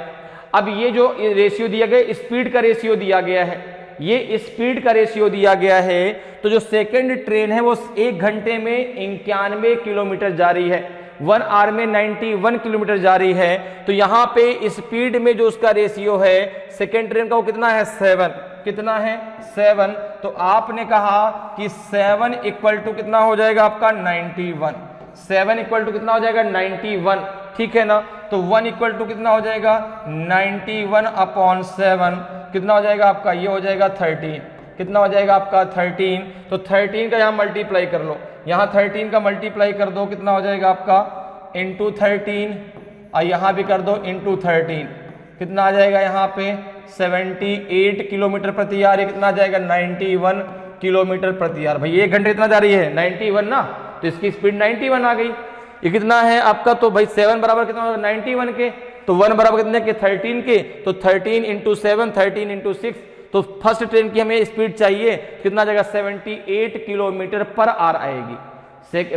अब ये जो रेशियो दिया गया, स्पीड का रेशियो दिया गया है, ये स्पीड का रेशियो दिया गया है, तो जो सेकंड ट्रेन है वो 1 घंटे में 91 किलोमीटर जा रही है, 1 आवर में 91 किलोमीटर जा रही है। तो यहां पे स्पीड में जो उसका रेशियो है सेकंड ट्रेन का, वो कितना है 7, कितना है 7। तो आपने कहा कि 7 इक्वल टू कितना हो जाएगा आपका 91, 7 इक्वल टू कितना हो जाएगा 91, ठीक है ना। तो 1 इक्वल टू कितना हो जाएगा 91/7, कितना हो जाएगा आपका, ये हो जाएगा 13, कितना हो जाएगा आपका 13। तो 13 का यहाँ मल्टीप्लाई कर लो, यहाँ 13 का मल्टीप्लाई कर दो, कितना हो जाएगा आपका इंटू 13, और यहाँ भी कर दो इंटू 13, कितना आ जाएगा यहाँ पे 78 किलोमीटर प्रति आवर। ये कितना आ जाएगा 91 किलोमीटर प्रति आवर। भाई 1 घंटे कितना जा रही है 91 ना, तो इसकी स्पीड 91 आ गई। ये कितना है आपका, तो भाई 7 बराबर कितना होगा 91 के, तो 1 बराबर कितने के 13 के, तो 13 इंटू 7, 13 इंटू 6, तो फर्स्ट ट्रेन की हमें स्पीड चाहिए, कितना जाएगा 78 किलोमीटर पर आवर आएगी।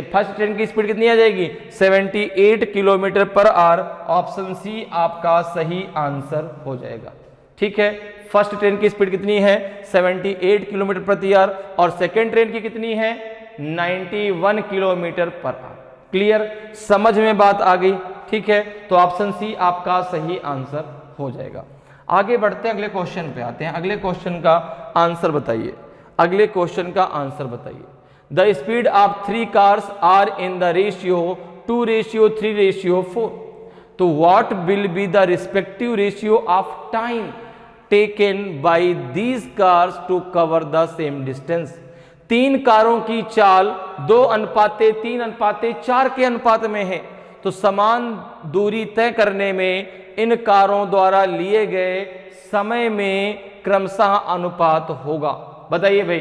फर्स्ट ट्रेन की स्पीड कितनी आ जाएगी 78 kilometre per our. Option C आपका सही आंसर हो जाएगा, ठीक है। फर्स्ट ट्रेन की स्पीड कितनी है 78 किलोमीटर प्रति आवर, और सेकेंड ट्रेन की कितनी है 91 किलोमीटर पर आवर। क्लियर, समझ में बात आ गई, ठीक है। तो ऑप्शन सी आपका सही आंसर हो जाएगा। आगे बढ़ते हैं, अगले क्वेश्चन पे आते हैं। अगले क्वेश्चन का आंसर बताइए, अगले क्वेश्चन का आंसर बताइए। The speed of 3 cars are in the ratio 2:3:4, तो what will be the respective ratio of time taken by these cars to cover the same distance. 3 कारों की चाल 2:3:4 के अनुपात में है, तो समान दूरी तय करने में इन कारों द्वारा लिए गए समय में क्रमशः अनुपात होगा। बताइए भाई,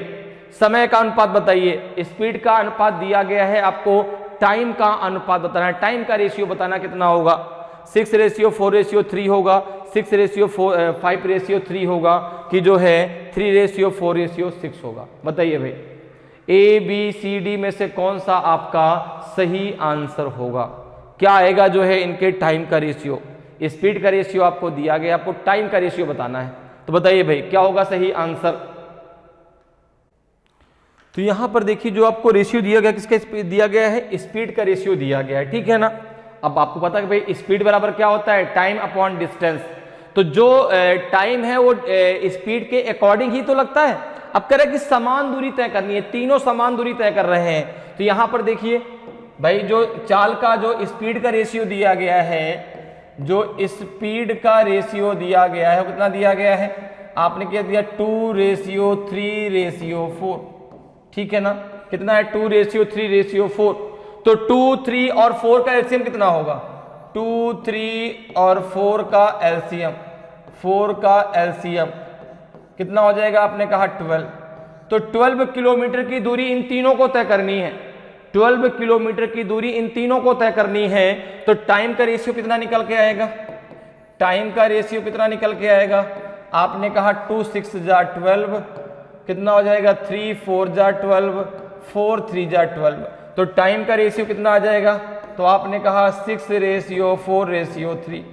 समय का अनुपात बताइए, स्पीड का अनुपात दिया गया है, आपको टाइम का अनुपात बताना है, टाइम का रेशियो बताना कितना होगा। 6:4:3 होगा, 6:5:3 होगा, कि जो है 3:4:6 होगा। बताइए भाई ABCD में से कौन सा आपका सही आंसर होगा, क्या आएगा जो है इनके टाइम का रेशियो। स्पीड का रेशियो आपको दिया गया, आपको टाइम का रेशियो बताना है, तो बताइए भाई क्या होगा सही आंसर। तो यहां पर देखिए जो आपको रेशियो दिया गया, किसका दिया गया है, स्पीड का रेशियो दिया गया है, ठीक है ना। अब आपको पता है कि भाई स्पीड बराबर क्या होता है, टाइम अपॉन डिस्टेंस। तो जो टाइम है वो स्पीड के अकॉर्डिंग ही तो लगता है। अब कह रहे कि समान दूरी तय करनी है, तीनों समान दूरी तय कर रहे हैं। तो यहां पर देखिए भाई जो चाल का जो स्पीड का रेशियो दिया गया है, जो स्पीड का रेशियो दिया गया है वो कितना दिया गया है, आपने क्या दिया 2:3:4, ठीक है ना। कितना है 2:3:4, तो 2, 3 और 4 का एलसीएम कितना होगा, 2, 3 और 4 का एलसीएम, 4 का एलसीएम कितना हो जाएगा, आपने कहा 12। तो 12 किलोमीटर की दूरी इन तीनों को तय करनी है, 12 किलोमीटर की दूरी इन तीनों को तय करनी है। तो टाइम का रेशियो कितना निकल के आएगा, टाइम का रेशियो कितना निकल के आएगा, आपने कहा 2 6 जा 12, कितना हो जाएगा 3 4 जा 12, 4 3 जा 12। तो टाइम का रेशियो कितना आ जाएगा, तो आपने कहा 6:4:3,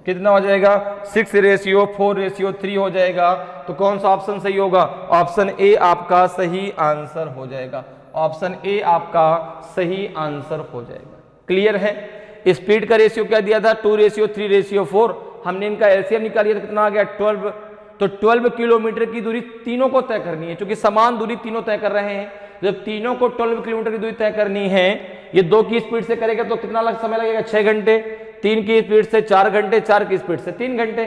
कितना हो जाएगा 6:4:3 हो जाएगा। तो कौन सा ऑप्शन सही होगा, ऑप्शन ए आपका सही आंसर हो जाएगा, ऑप्शन ए आपका सही आंसर हो जाएगा। क्लियर है। स्पीड का रेशियो क्या दिया था 2:3:4, हमने इनका एलसीएम निकालिए तो कितना आ गया 12। तो 12 किलोमीटर की दूरी तीनों को तय करनी है, क्योंकि समान दूरी तीनों तय कर रहे हैं। जब तीनों को 12 किलोमीटर की दूरी तय करनी है, ये 2 की स्पीड से करेगा तो कितना समय लगेगा 6 घंटे, 3 की स्पीड से 4 घंटे, 4 की स्पीड से 3 घंटे।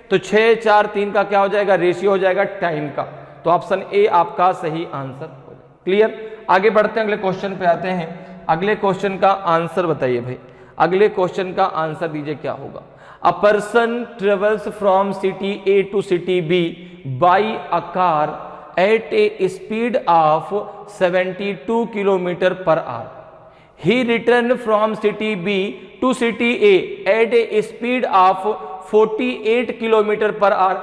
तो 6, 4, 3 का क्या हो जाएगा, रेशियो हो जाएगा टाइम का। तो ऑप्शन ए आपका सही आंसर हो जाएगा। क्लियर। आगे बढ़ते हैं, अगले क्वेश्चन पे आते हैं। अगले क्वेश्चन का आंसर बताइए भाई, अगले क्वेश्चन का आंसर दीजिए क्या होगा। A person travels from city A to city B by a car at a speed of 72 kilometre per hour. He returned from city B to city A at a speed of 48 kilometre per our.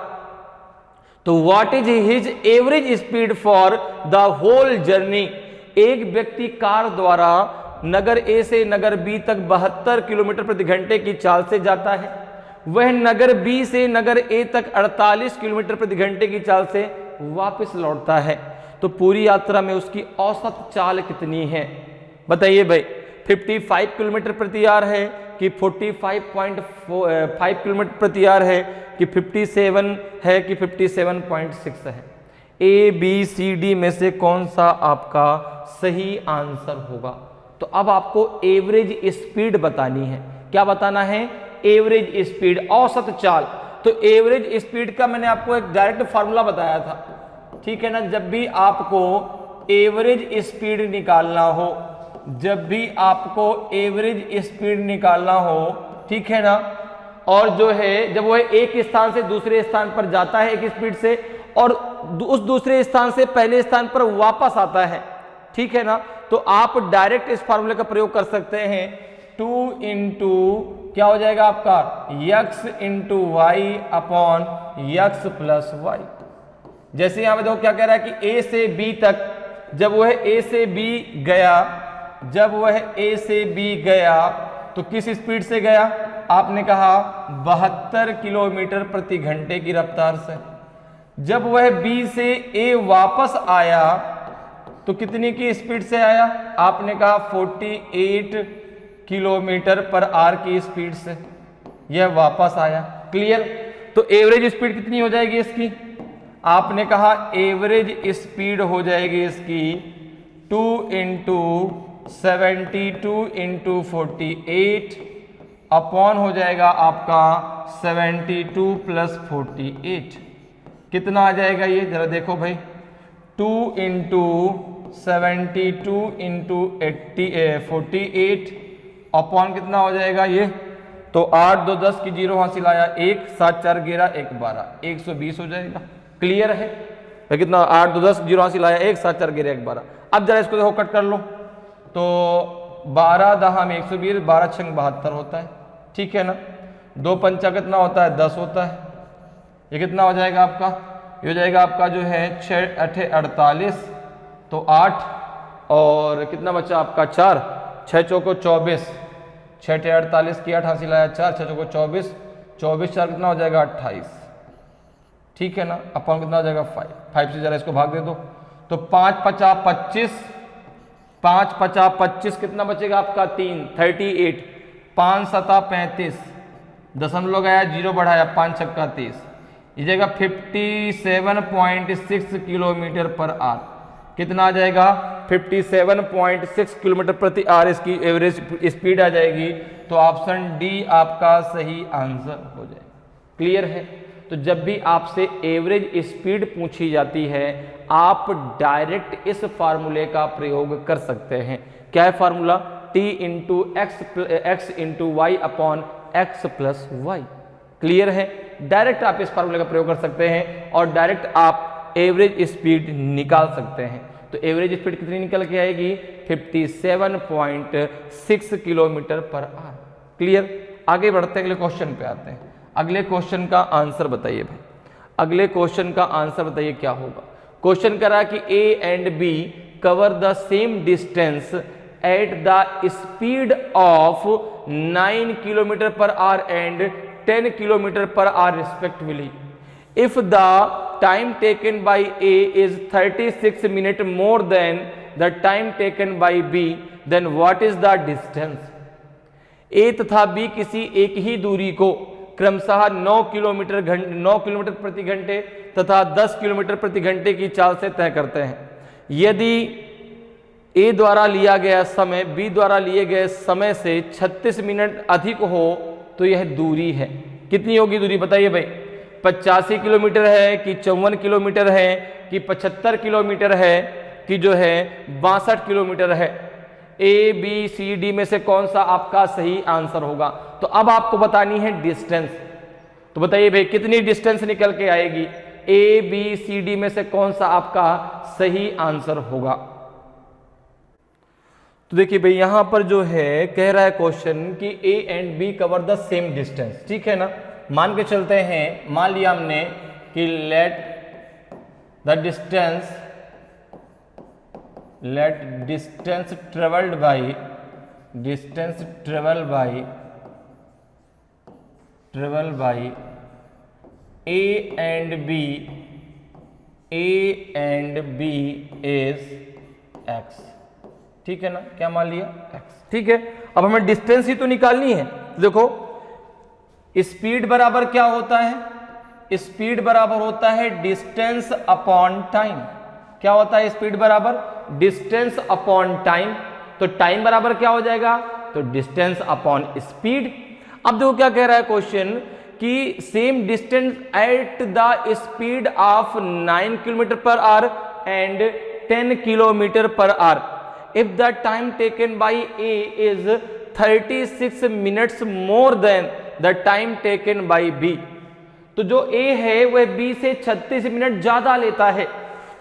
तो what is his average speed for the whole journey? एक व्यक्ति car द्वारा नगर ए से नगर B तक 72 kilometre प्रति घंटे की चाल से जाता है, वह नगर बी से नगर ए तक 48 किलोमीटर प्रति घंटे की चाल से वापस लौटता है। तो पूरी यात्रा में उसकी औसत चाल कितनी है बताइए भाई। 55 किलोमीटर प्रति आवर है कि 45.5 किलोमीटर प्रति आवर है कि 57 है कि 57.6 है। ए बी सी डी में से कौन सा आपका सही आंसर होगा। तो अब आपको एवरेज स्पीड बतानी है। क्या बताना है, एवरेज स्पीड, औसत चाल। तो एवरेज स्पीड का मैंने आपको एक डायरेक्ट फार्मूला बताया था, ठीक है ना। जब भी आपको एवरेज स्पीड निकालना हो, जब भी आपको एवरेज स्पीड निकालना हो, ठीक है ना, और जो है जब वो एक स्थान से दूसरे स्थान पर जाता है एक स्पीड से और उस दूसरे स्थान से पहले स्थान पर वापस आता है, ठीक है ना, तो आप डायरेक्ट इस फार्मूले का प्रयोग कर सकते हैं। 2 इंटू क्या हो जाएगा आपका x into Y upon x plus Y. जैसे यहां पे देखो क्या कह रहा है कि a से b तक, जब वह a से b गया, जब वह a से b गया तो किस स्पीड से गया, आपने कहा 72 किलोमीटर प्रति घंटे की रफ्तार से। जब वह b से a वापस आया तो कितनी की स्पीड से आया, आपने कहा 48 किलोमीटर पर आवर की स्पीड से यह वापस आया। क्लियर। तो एवरेज स्पीड कितनी हो जाएगी इसकी, आपने कहा एवरेज स्पीड हो जाएगी इसकी 2 इंटू 72 इंटू 48 अपॉन हो जाएगा आपका 72 प्लस 48। कितना आ जाएगा ये जरा देखो भाई, 2 इंटू 72 इंटू 48 अपॉन कितना हो जाएगा ये, तो 8 2 10 की जीरो हासिल आया, 1 7 4 11 1 12 120 हो जाएगा। क्लियर है। तो कितना 8 2 10 जीरो हासिल आया, 1 7 4 11 1 12। अब जरा इसको देखो कट कर लो, तो 12 दहा में 120, 12 छंग 72 होता है, ठीक है ना। 2 पंचा कितना होता है 10 होता है। ये कितना हो जाएगा आपका, ये हो जाएगा आपका जो है 6 8 48, तो 8 और कितना बचा आपका 4, 6 चौको 24, 6 8 48 की 8 हासिल आया 4, 6 चौको 24, 24 4 कितना हो जाएगा 28, ठीक है ना। अपन कितना हो जाएगा 5 से जरा इसको भाग दे दो, तो 5 50 25, 5 50 25 कितना बचेगा आपका 3 38, 5 7 35, दशमलव गया जीरो बढ़ाया 5 छक्का 30, ये जाएगा 57.6 किलोमीटर पर आवर। कितना आ जाएगा 57.6 किलोमीटर प्रति आवर इसकी एवरेज स्पीड आ जाएगी। तो ऑप्शन डी आपका सही आंसर हो जाएगा। क्लियर है। तो जब भी आपसे एवरेज स्पीड पूछी जाती है आप डायरेक्ट इस फार्मूले का प्रयोग कर सकते हैं। क्या है formula, t into X into Y upon X plus Y. Clear है। डायरेक्ट आप इस फार्मूले का प्रयोग कर सकते हैं और डायरेक्ट आप एवरेज स्पीड निकाल सकते हैं। तो एवरेज स्पीड कितनी निकल के आएगी 57.6 किलोमीटर पर आवर। क्लियर। आगे बढ़ते हैं, अगले क्वेश्चन पे आते हैं। अगले क्वेश्चन का आंसर बताइए भाई, अगले क्वेश्चन का आंसर बताइए क्या होगा। क्वेश्चन कह रहा है कि A and B cover the same distance at the speed of 9 kilometre per hour and 10 kilometre per hour respectively. If the time taken by A is 36 minutes more than the time taken by B, then what is the distance? A तथा B किसी एक ही दूरी को क्रमशः 9 kilometre प्रति घंटे तथा 10 kilometre प्रति घंटे की चाल से तय करते हैं। यदि ए द्वारा लिया गया समय बी द्वारा लिए गए समय से 36 मिनट अधिक हो तो यह दूरी है। कितनी होगी दूरी बताइए भाई, 85 किलोमीटर है कि 54 किलोमीटर है कि 75 किलोमीटर है कि जो है 62 किलोमीटर है। ए बी सी डी में से कौन सा आपका सही आंसर होगा? तो अब आपको बतानी है डिस्टेंस। तो बताइए भाई कितनी डिस्टेंस निकल के आएगी? ए बी सी डी में से कौन सा आपका सही आंसर होगा? तो देखिए भाई यहां पर जो है कह रहा है क्वेश्चन कि A and B cover the same distance, ठीक है ना। मान के चलते हैं, मान लिया हमने कि let distance travelled by A and B is X, ठीक है ना। क्या मान लिया? एक्स, ठीक है। अब हमें डिस्टेंस ही तो निकालनी है। देखो स्पीड बराबर क्या होता है? स्पीड बराबर होता है डिस्टेंस अपॉन टाइम। क्या होता है स्पीड बराबर? Distance upon time. तो टाइम बराबर क्या हो जाएगा? तो डिस्टेंस अपॉन स्पीड। अब देखो क्या कह रहा है क्वेश्चन कि same distance at the speed of 9 kilometre per hour and 10 kilometre per our if the time taken by A is 36 minutes more than the time taken by B। तो जो A है वह B से 36 minute ज्यादा लेता है।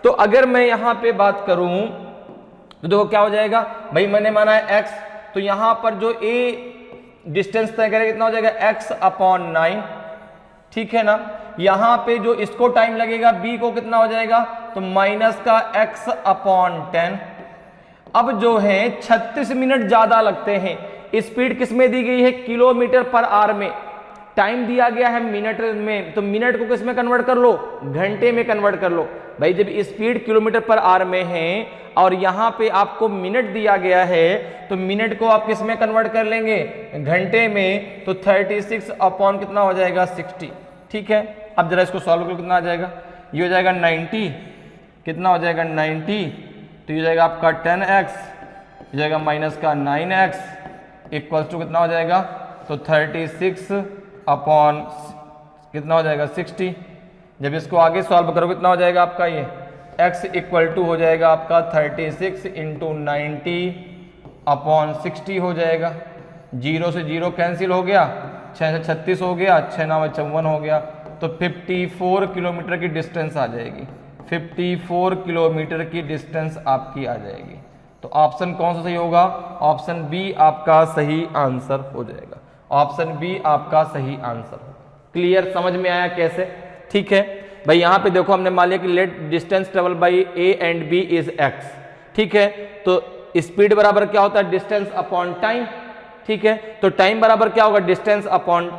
तो अगर मैं यहां पे बात करूं तो देखो क्या हो जाएगा भाई, मैंने माना है x, तो यहां पर जो A डिस्टेंस तय करेगा कितना हो जाएगा? x अपॉन 9, ठीक है ना। यहां पे जो इसको टाइम लगेगा B को कितना हो जाएगा? तो माइनस का x अपॉन 10। अब जो है 36 मिनट ज्यादा लगते हैं। स्पीड किस में दी गई है? किलोमीटर पर आवर में। टाइम दिया गया है मिनट में, तो मिनट को किस में कन्वर्ट कर लो? घंटे में कन्वर्ट कर लो। भाई जब स्पीड किलोमीटर पर आवर में है और यहां पे आपको मिनट दिया गया है तो मिनट को आप किस में कन्वर्ट कर लेंगे? घंटे में। तो 36 अपॉन कितना हो जाएगा? 60, ठीक है। अब जरा इसको सॉल्व करो, कितना आ जाएगा? ये हो जाएगा 90, कितना हो जाएगा? 90। तो ये जाएगा आपका 10x, ये जाएगा माइनस का 9x इक्वल टू कितना हो जाएगा? तो 36 अपॉन कितना हो जाएगा? 60। जब इसको आगे सॉल्व करो कितना हो जाएगा आपका? ये x इक्वल टू हो जाएगा आपका 36 इंटू 90 अपॉन 60 हो जाएगा। 0 से 0 कैंसिल हो गया, 6 से 36 हो गया, 6 9 54 हो गया। तो 54 किलोमीटर की डिस्टेंस आ जाएगी। 54 किलोमीटर की डिस्टेंस आपकी आ जाएगी। तो ऑप्शन कौन सा सही होगा? ऑप्शन बी आपका सही आंसर हो जाएगा। ऑप्शन बी आपका सही आंसर। क्लियर? समझ में आया कैसे? ठीक है भाई। यहां पे देखो हमने मान लिया कि let distance travel by A and B is X, ठीक है। तो स्पीड बराबर क्या होता है? डिस्टेंस अपॉन टाइम, ठीक है। तो टाइम बराबर क्या होगा? Distance upon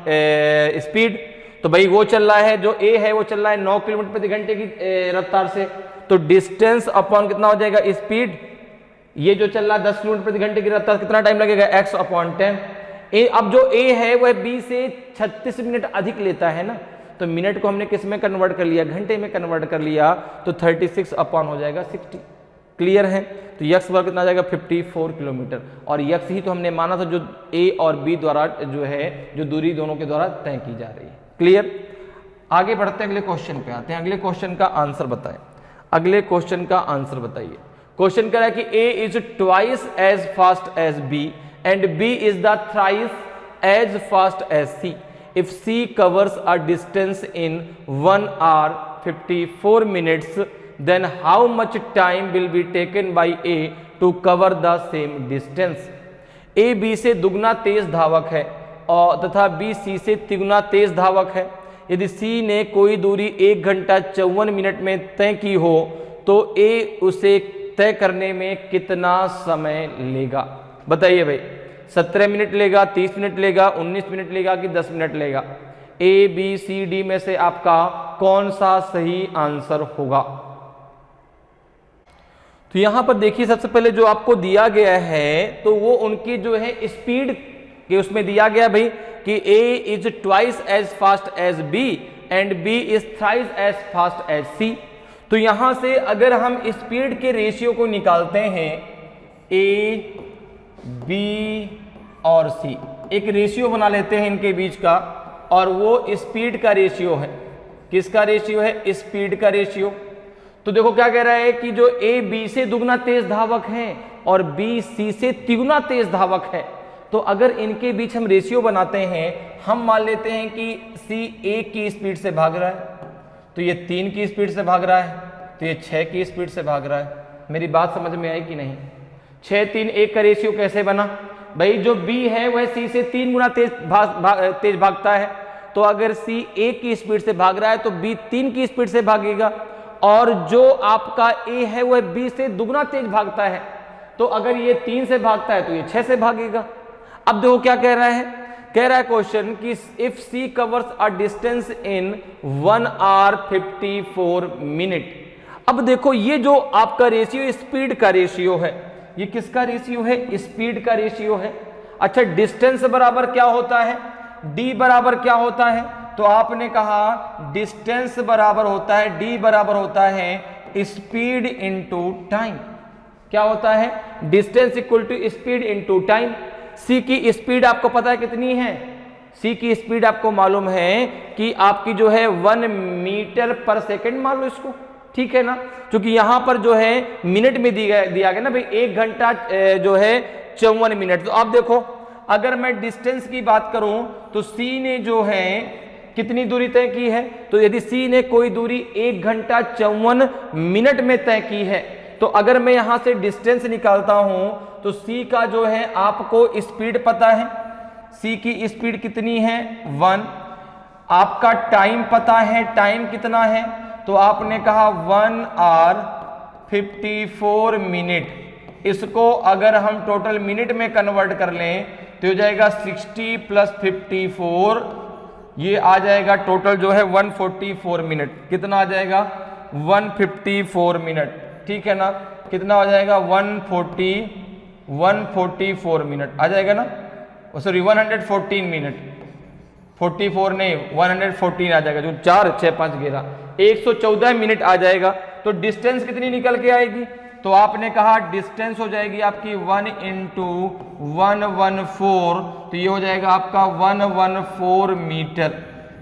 speed. तो भाई वो चल रहा है, जो ए है वो चल रहा है 9 किलोमीटर प्रति घंटे की रफ्तार से। तो डिस्टेंस अपॉन कितना हो जाएगा? स्पीड। ये जो चल रहा है 10 किलोमीटर प्रति घंटे की रफ्तार, कितना टाइम लगेगा? x upon 10। अब जो a है वह b से 36 मिनट अधिक लेता है ना, तो मिनट को हमने किस में कन्वर्ट कर लिया? घंटे में कन्वर्ट कर लिया। तो 36 अपॉन हो जाएगा 60। क्लियर है? तो यक्स वर्ग कितना जाएगा? 54 किलोमीटर। और यक्स ही तो हमने माना था जो ए और बी द्वारा जो है जो दूरी दोनों के द्वारा तय की जा रही है। क्लियर? आगे बढ़ते हैं, अगले क्वेश्चन पे आते हैं। अगले क्वेश्चन का आंसर बताएं। अगले क्वेश्चन का आंसर बताइए। क्वेश्चन कह रहा है कि A is twice as fast as B and B is the thrice as fast as C if c covers a distance in 1 hour 54 minutes then how much time will be taken by a to cover the same distance। a b से दुगना तेज धावक है और तथा b c से तिगुना तेज धावक है। यदि c ने कोई दूरी 1 घंटा 54 मिनट में तय की हो तो a उसे तय करने में कितना समय लेगा? बताइए भाई। 17 मिनट लेगा, 30 मिनट लेगा, 19 मिनट लेगा कि 10 मिनट लेगा? ए बी सी डी में से आपका कौन सा सही आंसर होगा? तो यहां पर देखिए सबसे पहले जो आपको दिया गया है तो वो उनकी जो है स्पीड कि उसमें दिया गया भाई कि A is twice as fast as B and B is thrice as fast as C। तो यहां से अगर हम स्पीड के रेशियो को निकालते हैं A, B और C, एक रेशियो बना लेते हैं इनके बीच का, और वो स्पीड का रेशियो है। किसका रेशियो है? स्पीड का रेशियो। तो देखो क्या कह रहा है कि जो A B से दुगना तेज धावक है और B C से तिगुना तेज धावक है, तो अगर इनके बीच हम रेशियो बनाते हैं, हम मान लेते हैं कि C 1 की स्पीड से भाग रहा है, तो ये 3 की स्पीड से भाग रहा है, तो ये 6 की स्पीड से भाग रहा है। मेरी बात समझ में आई कि नहीं? 6, 3, 1 का रेशियो कैसे बना भाई? जो B है वह C से 3 गुना तेज भागता है, तो अगर C 1 की स्पीड से भाग रहा है तो B 3 की स्पीड से भागेगा, और जो आपका A है वह B से दुगना तेज भागता है, तो अगर ये 3 से भागता है तो ये 6 से भागेगा। अब देखो क्या कह रहा है, कह रहा है क्वेश्चन कि if C covers a distance in 1 hour 54 minute। अब देखो ये जो आपका रेशियो स्पीड का रेशियो है, ये किसका रेशियो है? स्पीड का रेशियो है। अच्छा, डिस्टेंस बराबर क्या होता है? D बराबर क्या होता है? तो आपने कहा डिस्टेंस बराबर होता है, D बराबर होता है स्पीड इनटू टाइम। क्या होता है? Distance equal to speed into time. C की स्पीड आपको पता है कितनी है? C की स्पीड आपको मालूम है कि आपकी जो है 1 मीटर पर सेकेंड मान लो इसको, ठीक है ना, क्योंकि यहां पर जो है मिनट में दिया गया ना भाई, 1 घंटा जो है 54 मिनट। तो आप देखो अगर मैं डिस्टेंस की बात करूं तो C ने जो है कितनी दूरी तय की है? तो यदि C ने कोई दूरी 1 घंटा 54 मिनट में तय की है, तो अगर मैं यहां से डिस्टेंस निकालता हूं तो C का जो है आपको स्पीड पता है, C की स्पीड कितनी है? 1। आपका टाइम पता है, टाइम कितना है? तो आपने कहा 1 hour 54 मिनट। इसको अगर हम टोटल मिनट में कन्वर्ट कर लें तो हो जाएगा 60 + 54, ये आ जाएगा टोटल जो है 144 मिनट। कितना आ जाएगा? 154 मिनट, ठीक है ना। कितना हो जाएगा? 144 मिनट आ जाएगा ना, सॉरी 114 मिनट, 44 नहीं 114 आ जाएगा, जो 4, 6, 5 11 114 मिनट आ जाएगा। तो डिस्टेंस कितनी निकल के आएगी? तो आपने कहा डिस्टेंस हो जाएगी आपकी 1 × 114, तो ये हो जाएगा आपका 114 मीटर।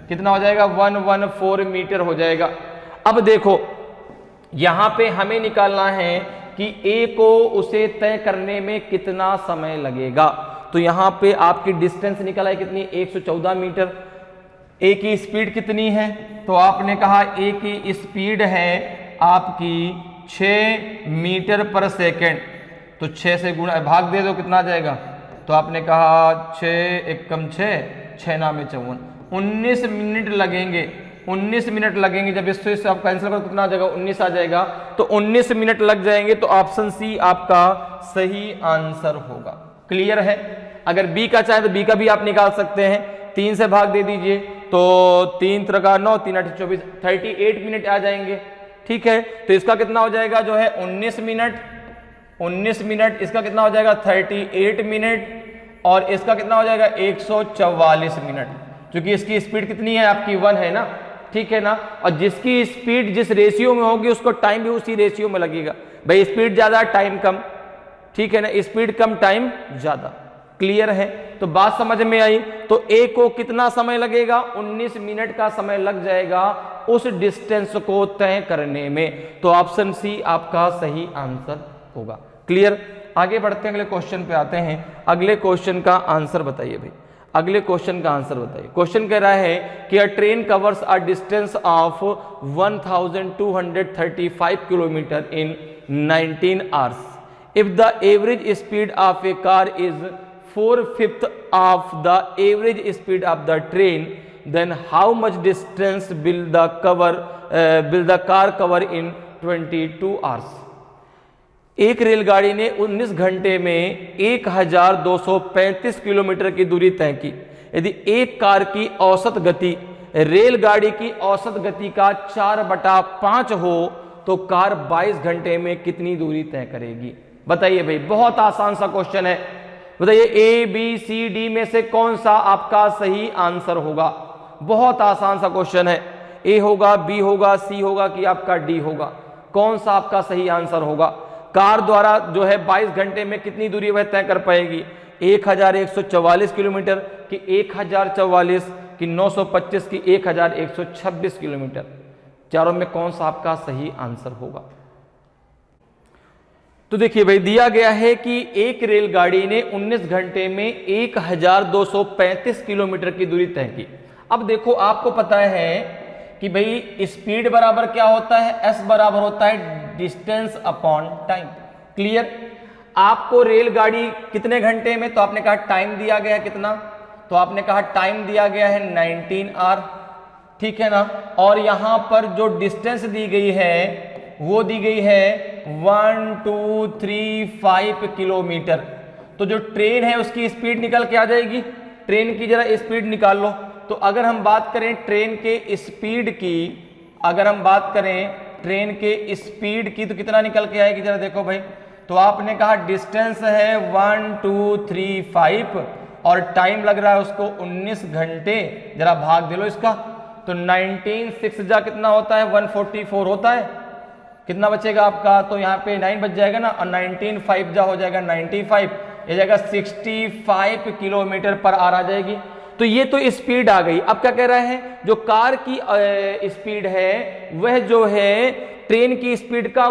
कितना हो जाएगा? 114 मीटर हो जाएगा। अब देखो यहां पे हमें निकालना है कि A को उसे तय करने में कितना समय लगेगा। तो यहां पे आपकी डिस्टेंस निकला है कितनी? 114 मीटर। A की स्पीड कितनी है? तो आपने कहा A की स्पीड है आपकी 6 मीटर पर सेकेंड, तो 6 से गुणा भाग दे दो, कितना आ जाएगा? तो आपने कहा 6 एकम 6, 6 नामे 54, 19 मिनट लगेंगे। 19 मिनट लगेंगे। जब इससे आप कैंसिल करो कितना आ जाएगा? 19 आ जाएगा। तो 19 मिनट लग जाएंगे। तो ऑप्शन सी आपका सही आंसर होगा। क्लियर है? अगर बी का चाहे तो बी का भी आप निकाल सकते हैं। 3 से भाग दे दीजिए तो 3 × 9, 3 × 8 = 24, 38 मिनट आ जाएंगे। ठीक है, तो इसका कितना हो जाएगा जो है 19 मिनट। 19 मिनट इसका कितना हो जाएगा? 38 मिनट। और इसका कितना हो जाएगा? 144 मिनट, क्योंकि इसकी स्पीड कितनी है आपकी? 1 है ना, ठीक है ना। और जिसकी स्पीड जिस रेशियो में होगी उसको टाइम भी उसी रेशियो में लगेगा। भाई स्पीड ज्यादा टाइम कम, ठीक है ना, स्पीड कम टाइम ज्यादा। क्लियर है? तो बात समझ में आई। तो ए को कितना समय लगेगा? 19 मिनट का समय लग जाएगा उस डिस्टेंस को तय करने में। तो ऑप्शन सी आपका सही आंसर होगा। क्लियर? आगे बढ़ते हैं, अगले क्वेश्चन पे आते हैं। अगले क्वेश्चन का आंसर बताइए भाई, अगले क्वेश्चन का आंसर बताइए। क्वेश्चन कह रहा है कि अ train covers a distance of 1235 kilometre in 19 hours. If the average speed of A car is 4/5 of the average speed of the train, then how much distance will the car cover in 22 hours? एक रेलगाड़ी ने 19 घंटे में 1235 kilometre की दूरी तय की। यदि एक कार की औसत गति रेलगाड़ी की औसत गति का 4/5 हो तो कार 22 घंटे में कितनी दूरी तय करेगी? बताइए भाई, बहुत आसान सा क्वेश्चन है। बताइए ए बी सी डी में से कौन सा आपका सही आंसर होगा। बहुत आसान सा क्वेश्चन है, ए होगा, बी होगा, सी होगा कि आपका डी होगा, कौन सा आपका सही आंसर होगा। कार द्वारा जो है 22 घंटे में कितनी दूरी वह तय कर पाएगी, 1144 किलोमीटर कि 1044 कि 925 कि 1126 किलोमीटर, चारों में कौन सा आपका सही आंसर होगा। तो देखिए भाई, दिया गया है कि एक रेलगाड़ी ने 19 घंटे में 1235 किलोमीटर की दूरी तय की। अब देखो, आपको पता है कि भाई स्पीड बराबर क्या होता है, एस बराबर होता है डिस्टेंस अपॉन टाइम। क्लियर। आपको रेलगाड़ी कितने घंटे में, तो आपने कहा टाइम दिया गया है कितना, तो आपने कहा टाइम दिया गया है 19 आवर, ठीक है ना। और यहां पर जो डिस्टेंस दी गई है वो दी गई है 1235 किलोमीटर। तो जो ट्रेन है उसकी स्पीड निकल के आ जाएगी, ट्रेन की जरा स्पीड निकाल लो। तो अगर हम बात करें ट्रेन के स्पीड की, अगर हम बात करें ट्रेन के स्पीड की, तो कितना निकल के आएगी जरा देखो भाई। तो आपने कहा डिस्टेंस है 1235 और टाइम लग रहा है उसको 19 घंटे, जरा भाग दे लो इसका। तो 19 6 जा कितना होता है, 144 होता है। कितना बचेगा आपका, तो यहाँ पे 9 बच जाएगा ना, और 19 5 जा हो जाएगा 95, ये जाएगा 65 किलोमीटर पर आवर आ जाएगी। तो ये तो स्पीड आ गई। अब क्या कह रहा है, जो कार की स्पीड है वह जो है ट्रेन की स्पीड का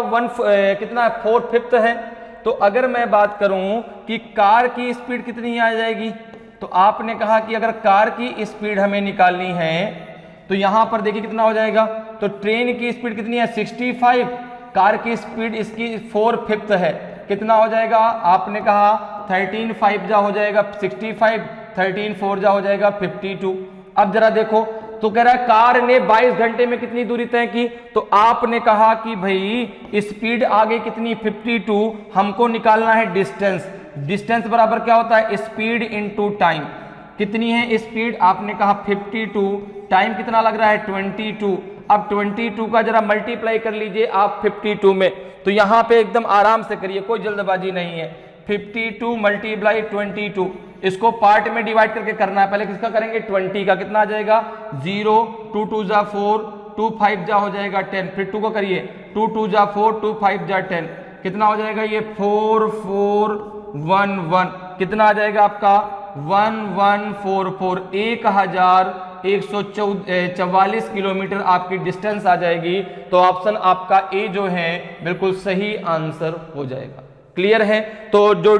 कितना है, 4/5 है। तो अगर मैं बात करूं कि कार की स्पीड कितनी आ जाएगी, तो आपने कहा कि अगर कार की स्पीड हमें निकालनी है तो यहां पर देखिए कितना हो जाएगा। तो ट्रेन की स्पीड कितनी है 65, कार की स्पीड इसकी 4/5 है, कितना हो जाएगा, आपने कहा 13 5 जा हो जाएगा 65, 13 4 जा हो जाएगा 52। अब जरा देखो, तो कह रहा है कार ने 22 घंटे में कितनी दूरी तय की, तो आपने कहा कि भाई स्पीड आ गई कितनी 52, हमको निकालना है डिस्टेंस। डिस्टेंस बराबर क्या होता है, स्पीड इनटू टाइम। कितनी है स्पीड, आपने कहा 52, टाइम कितना लग रहा है 22। अब 22 का जरा मल्टीप्लाई कर लीजिए आप 52 में, तो यहां पे एकदम आराम से करिए, कोई जल्दबाजी नहीं है। 52 मल्टीप्लाई 22, इसको पार्ट में डिवाइड करके करना है। पहले किसका करेंगे, 20 का, कितना आ जाएगा 0, 2 2 जा 4, 2 5 जा हो जाएगा 10, फिर 2 को करिए, 2 2 जा 4, 2 5 जा 10, कितना हो जाएगा ये 4 4 1 1, कितना आ जाएगा आपका 1144, 1144 किलोमीटर आपकी डिस्टेंस आ जाएगी। तो ऑप्शन आपका ए जो है बिल्कुल सही आंसर हो जाएगा। क्लियर है। तो जो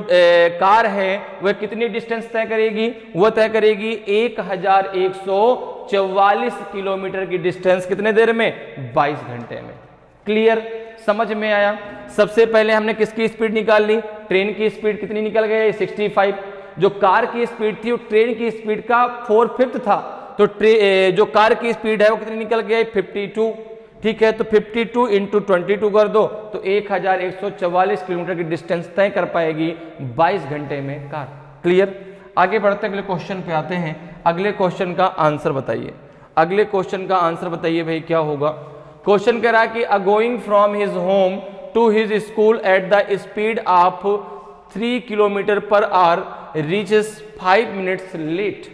कार है वह कितनी डिस्टेंस तय करेगी, वह तय करेगी 1144 किलोमीटर की डिस्टेंस कितने देर में, 22 घंटे में। क्लियर, समझ में आया। सबसे पहले हमने किसकी स्पीड निकाल ली, ट्रेन की स्पीड कितनी निकल गई 65। जो कार की स्पीड थी वो ट्रेन की स्पीड का 4/5 था, तो जो कार की स्पीड है वो कितनी निकल गई 52। ठीक है, तो 52 इंटू 22 कर दो तो 1144 किलोमीटर की डिस्टेंस तय कर पाएगी 22 घंटे में कार। क्लियर। आगे बढ़ते अगले क्वेश्चन पे आते हैं। अगले क्वेश्चन का आंसर बताइए, अगले क्वेश्चन का आंसर बताइए भाई क्या होगा। क्वेश्चन कह रहा है कि going from his home to his school at the speed of 3 kilometre per hour reaches 5 minutes late.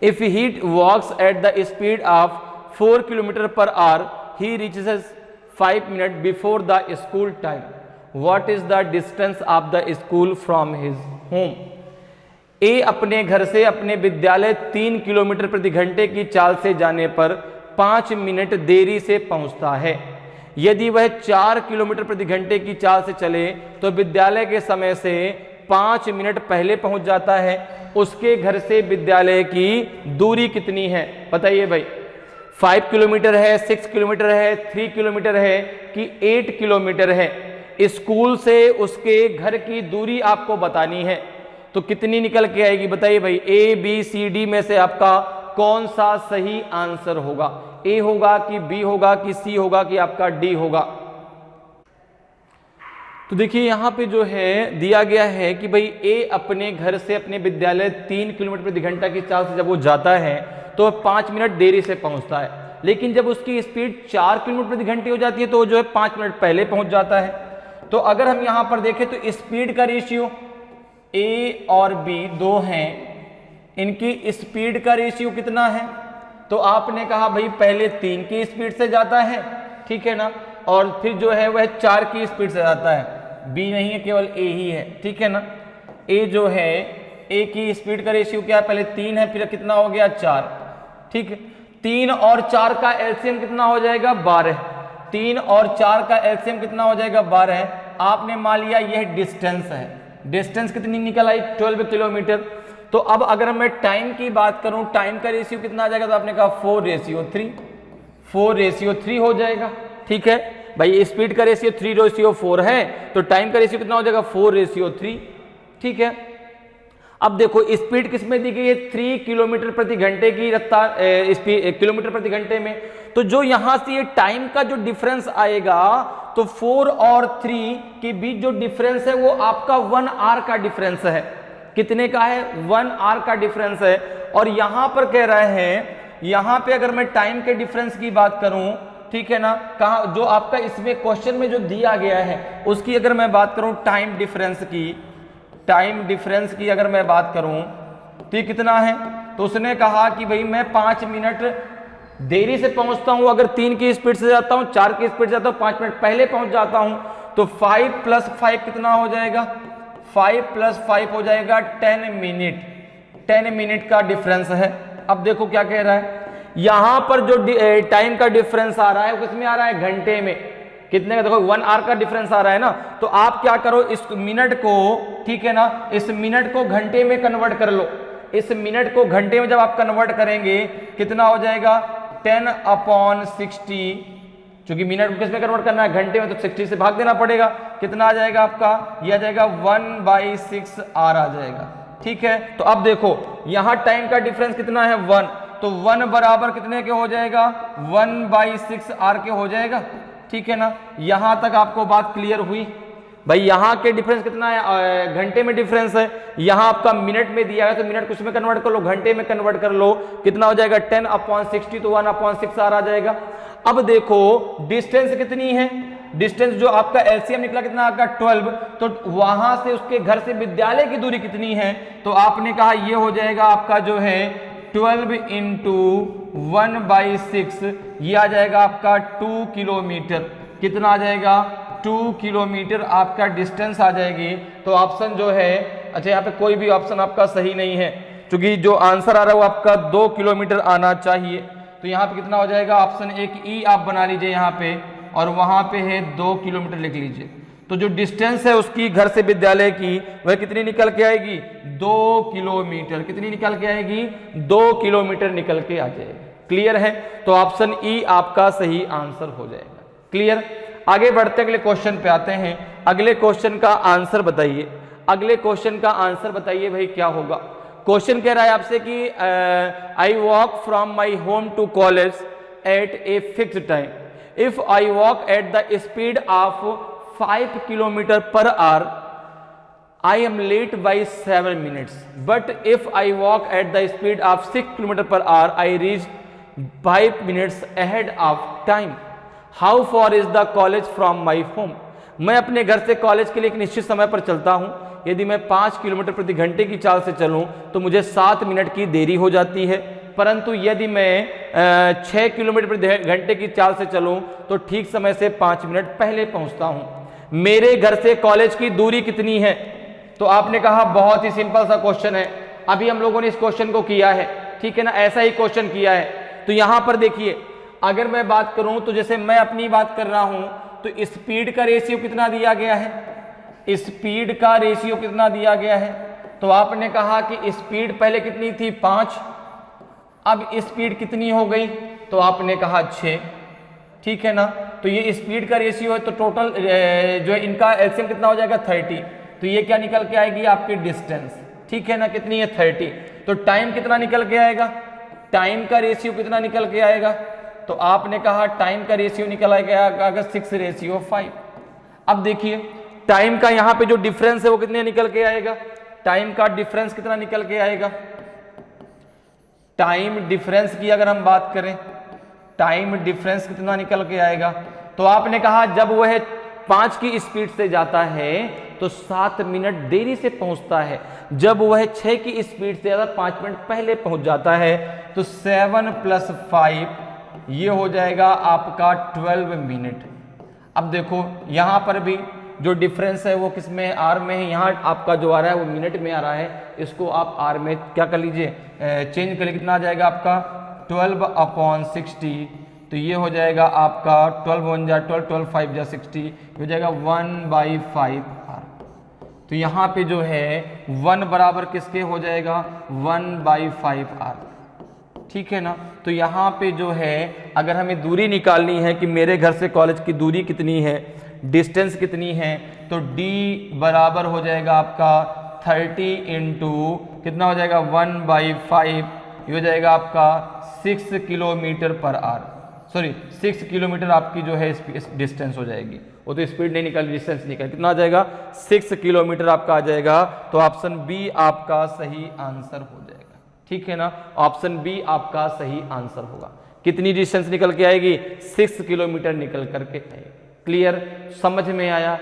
If he walks at the speed of 4 km per hour, he reaches 5 minutes before the school time. What is the distance of the school from his home? A अपने घर से अपने विद्यालय 3 kilometre प्रति घंटे की चाल से जाने पर 5 मिनट देरी से पहुंचता है। यदि वह 4 किलोमीटर प्रति घंटे की चाल से चले तो विद्यालय के समय से 5 मिनट पहले पहुंच जाता है। उसके घर से विद्यालय की दूरी कितनी है, बताइए भाई। 5 किलोमीटर है, 6 किलोमीटर है, 3 किलोमीटर है कि 8 किलोमीटर है। स्कूल से उसके घर की दूरी आपको बतानी है, तो कितनी निकल के आएगी बताइए भाई। ए बी सी डी में से आपका कौन सा सही आंसर होगा, ए होगा कि बी होगा कि सी होगा कि आपका डी होगा। तो देखिए यहाँ पे जो है दिया गया है कि भाई ए अपने घर से अपने विद्यालय 3 किलोमीटर प्रति घंटा की चाल से जब वो जाता है तो 5 मिनट देरी से पहुंचता है, लेकिन जब उसकी स्पीड 4 किलोमीटर प्रति घंटे हो जाती है तो वो जो है 5 मिनट पहले पहुंच जाता है। तो अगर हम यहाँ पर देखें तो स्पीड का रेशियो ए और बी दो हैं, इनकी स्पीड का रेशियो कितना है? तो आपने कहा भाई पहले 3 की स्पीड से जाता है, ठीक है ना, और फिर जो है वह 4 की स्पीड से जाता है। बी नहीं है, केवल ए ही है, ठीक है ना। ए जो है, ए की स्पीड का रेशियो क्या है? पहले 3 है, फिर कितना हो गया? 4, ठीक है। 3 और 4 का एलसीएम कितना हो जाएगा? 12। 3 और 4 का एलसीएम कितना हो जाएगा? 12। आपने मान लिया यह डिस्टेंस है। डिस्टेंस कितनी निकल आई? 12 किलोमीटर। तो अब अगर मैं टाइम की बात करूं, टाइम का रेशियो कितना आ जाएगा? तो आपने कहा 4:3, 4:3 हो जाएगा, ठीक है भाई। स्पीड का रेशियो 3:4 है, तो टाइम का रेशियो कितना हो जाएगा? 4:3, ठीक है। अब देखो स्पीड किसमें दी गई है? 3 किलोमीटर प्रति घंटे की रफ्तार, किलोमीटर प्रति घंटे में। तो जो यहां से ये टाइम का जो डिफरेंस आएगा, तो 4 और 3 के बीच जो डिफरेंस है वो आपका 1 आवर का डिफरेंस है। कितने का है? 1 आवर का डिफरेंस है। और यहां पर कह रहे हैं, यहां पे अगर मैं टाइम के डिफरेंस की बात करूं, ठीक है ना, कहा जो आपका इसमें क्वेश्चन में जो दिया गया है उसकी अगर मैं बात करूं, टाइम डिफरेंस की अगर मैं बात करूं तो ये कितना है? तो उसने कहा कि भाई मैं 5 मिनट देरी से पहुंचता हूं, अगर 3 की स्पीड से जाता हूं, 4 की स्पीड से जाता हूं, 5 मिनट पहले पहुंच जाता हूं। तो 5 + 5 कितना हो जाएगा? 5 + 5 हो जाएगा 10 मिनट। 10 मिनट का डिफरेंस है। अब देखो क्या कह रहा है, यहां पर जो टाइम का डिफरेंस आ रहा है वो किसमें आ रहा है? घंटे में। कितने का? देखो 1 आवर का डिफरेंस आ रहा है ना। तो आप क्या करो, इस मिनट को, ठीक है ना, इस मिनट को घंटे में कन्वर्ट कर लो। इस मिनट को घंटे में जब आप कन्वर्ट करेंगे कितना हो जाएगा? 10/60। क्योंकि मिनट को किसमें कन्वर्ट करना है? घंटे में, तो 60 से भाग देना पड़ेगा। कितना आ जाएगा आपका? यह आ जाएगा 1/6 आवर आ जाएगा, ठीक है। तो अब देखो यहां टाइम का डिफरेंस कितना है? 1। तो 1 बराबर कितने के हो जाएगा? 1/6 आवर के हो जाएगा, ठीक है ना। यहां तक आपको बात क्लियर हुई? भाई यहां के डिफरेंस कितना है? घंटे में डिफरेंस है। यहां आपका मिनट में दिया है, तो मिनट को उसमें कन्वर्ट कर लो, घंटे में कन्वर्ट कर लो। कितना हो जाएगा? 10/60, तो 1/6 आवर आ जाएगा। अब देखो डिस्टेंस कितनी है? डिस्टेंस जो आपका एलसीएम निकला कितना आपका? 12। तो वहां से उसके घर से विद्यालय की दूरी कितनी है? तो आपने कहा ये हो जाएगा आपका जो है 12 × 1/6, ये आ जाएगा आपका 2 किलोमीटर। कितना आ जाएगा? 2 किलोमीटर आपका डिस्टेंस आ जाएगी। तो ऑप्शन जो है, अच्छा यहाँ पे कोई भी ऑप्शन आपका सही नहीं है, क्योंकि जो आंसर आ रहा है वो आपका 2 किलोमीटर आना चाहिए। तो यहाँ पे कितना हो जाएगा? ऑप्शन 1 ई आप बना लीजिए यहाँ पे, और वहां पे है 2 किलोमीटर लिख लीजिए। तो जो डिस्टेंस है उसकी घर से विद्यालय की, वह कितनी निकल के आएगी? 2 किलोमीटर। कितनी निकल के आएगी? 2 किलोमीटर निकल के आ जाएगी। क्लियर है? तो ऑप्शन ई आपका सही आंसर हो जाएगा। क्लियर? आगे बढ़ते अगले क्वेश्चन पे आते हैं। अगले क्वेश्चन का आंसर बताइए। अगले क्वेश्चन का आंसर बताइए भाई क्या होगा। क्वेश्चन कह रहा है आपसे कि I walk from my home to college at a fixed time. If I walk at the speed of 5 kilometre per hour, I am late by 7 minutes. But if I walk at the speed of 6 km per hour, I reach 5 minutes ahead of time. How far is the college from my home? मैं अपने घर से college के लिए एक निश्चित समय पर चलता हूं। यदि मैं 5 किलोमीटर प्रति घंटे की चाल से चलूं तो मुझे 7 मिनट की देरी हो जाती है। परंतु यदि मैं 6 किलोमीटर प्रति घंटे की चाल से चलूं तो ठीक समय से 5 मिनट पहले पहुंचता हूं। मेरे घर से कॉलेज की दूरी कितनी है? तो आपने कहा बहुत ही सिंपल सा क्वेश्चन है, अभी हम लोगों ने इस क्वेश्चन को किया है, ठीक है ना, ऐसा ही क्वेश्चन किया है। तो यहां पर देखिए, अगर मैं बात करूं तो जैसे मैं अपनी बात कर रहा हूं तो स्पीड का रेशियो कितना दिया गया है? स्पीड का रेशियो कितना दिया गया है? तो आपने कहा कि स्पीड पहले कितनी थी? 5। अब स्पीड कितनी हो गई? तो आपने कहा 6, ठीक है ना। तो ये स्पीड का रेशियो है, तो टोटल जो है इनका एलसीएम कितना हो जाएगा? 30। तो ये क्या निकल के आएगी? आपकी डिस्टेंस, ठीक है ना, कितनी है? 30। तो टाइम कितना निकल के आएगा? टाइम का रेशियो कितना निकल के आएगा? तो आपने कहा टाइम का रेशियो निकल आएगा 6:5। अब देखिए टाइम का यहाँ पे जो डिफरेंस है वो कितने निकल के आएगा? टाइम का डिफरेंस कितना निकल के आएगा? टाइम डिफरेंस की अगर हम बात करें, टाइम डिफरेंस कितना निकल के आएगा? तो आपने कहा जब वह 5 की स्पीड से जाता है तो 7 मिनट देरी से पहुंचता है। जब वह 6 की स्पीड से ज़्यादा 5 मिनट पहले पहुंच जाता है तो 7 + 5 ये हो जाएगा आपका 12 मिनट। अब देखो यहाँ पर भी जो डिफरेंस है वो किस में है, आर में है। यहाँ आपका जो आ रहा है वो मिनट में आ रहा है, इसको आप आर में क्या कर लीजिए, चेंज कर लीजिए। कितना आ जाएगा आपका 12/60, तो ये हो जाएगा आपका 12 1 जा 12, 12 5 जा 60, हो जाएगा 1/5 आर। तो यहाँ पे जो है 1 बराबर किसके हो जाएगा, 1/5 आर, ठीक है ना। तो यहाँ पे जो है अगर हमें दूरी निकालनी है कि मेरे घर से कॉलेज की दूरी कितनी है, डिस्टेंस कितनी है, तो d बराबर हो जाएगा आपका 30 इंटू कितना हो जाएगा 1/5, ये हो जाएगा आपका 6 kilometre per our, sorry 6 kilometre आपकी जो है डिस्टेंस हो जाएगी। वो तो स्पीड नहीं निकाली, डिस्टेंस निकाल, कितना आ जाएगा 6 किलोमीटर आपका आ जाएगा। तो ऑप्शन बी आपका सही आंसर हो जाएगा, ठीक है ना। ऑप्शन बी आपका सही आंसर होगा। कितनी डिस्टेंस निकल के आएगी, 6 किलोमीटर निकल करके आएगी। क्लियर, समझ में आया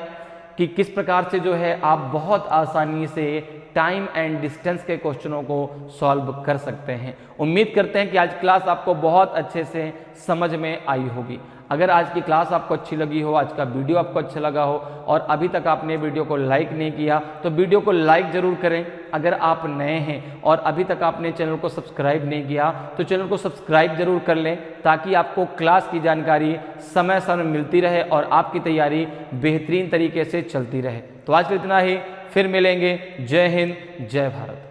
कि किस प्रकार से जो है आप बहुत आसानी से टाइम एंड डिस्टेंस के क्वेश्चनों को सॉल्व कर सकते हैं। उम्मीद करते हैं कि आज क्लास आपको बहुत अच्छे से समझ में आई होगी। अगर आज की क्लास आपको अच्छी लगी हो, आज का वीडियो आपको अच्छा लगा हो और अभी तक आपने वीडियो को लाइक नहीं किया तो वीडियो को लाइक ज़रूर करें। अगर आप नए हैं और अभी तक आपने चैनल को सब्सक्राइब नहीं किया तो चैनल को सब्सक्राइब जरूर कर लें, ताकि आपको क्लास की जानकारी समय समय मिलती रहे और आपकी तैयारी बेहतरीन तरीके से चलती रहे। तो आज के इतना ही, फिर मिलेंगे। जय हिंद, जय भारत।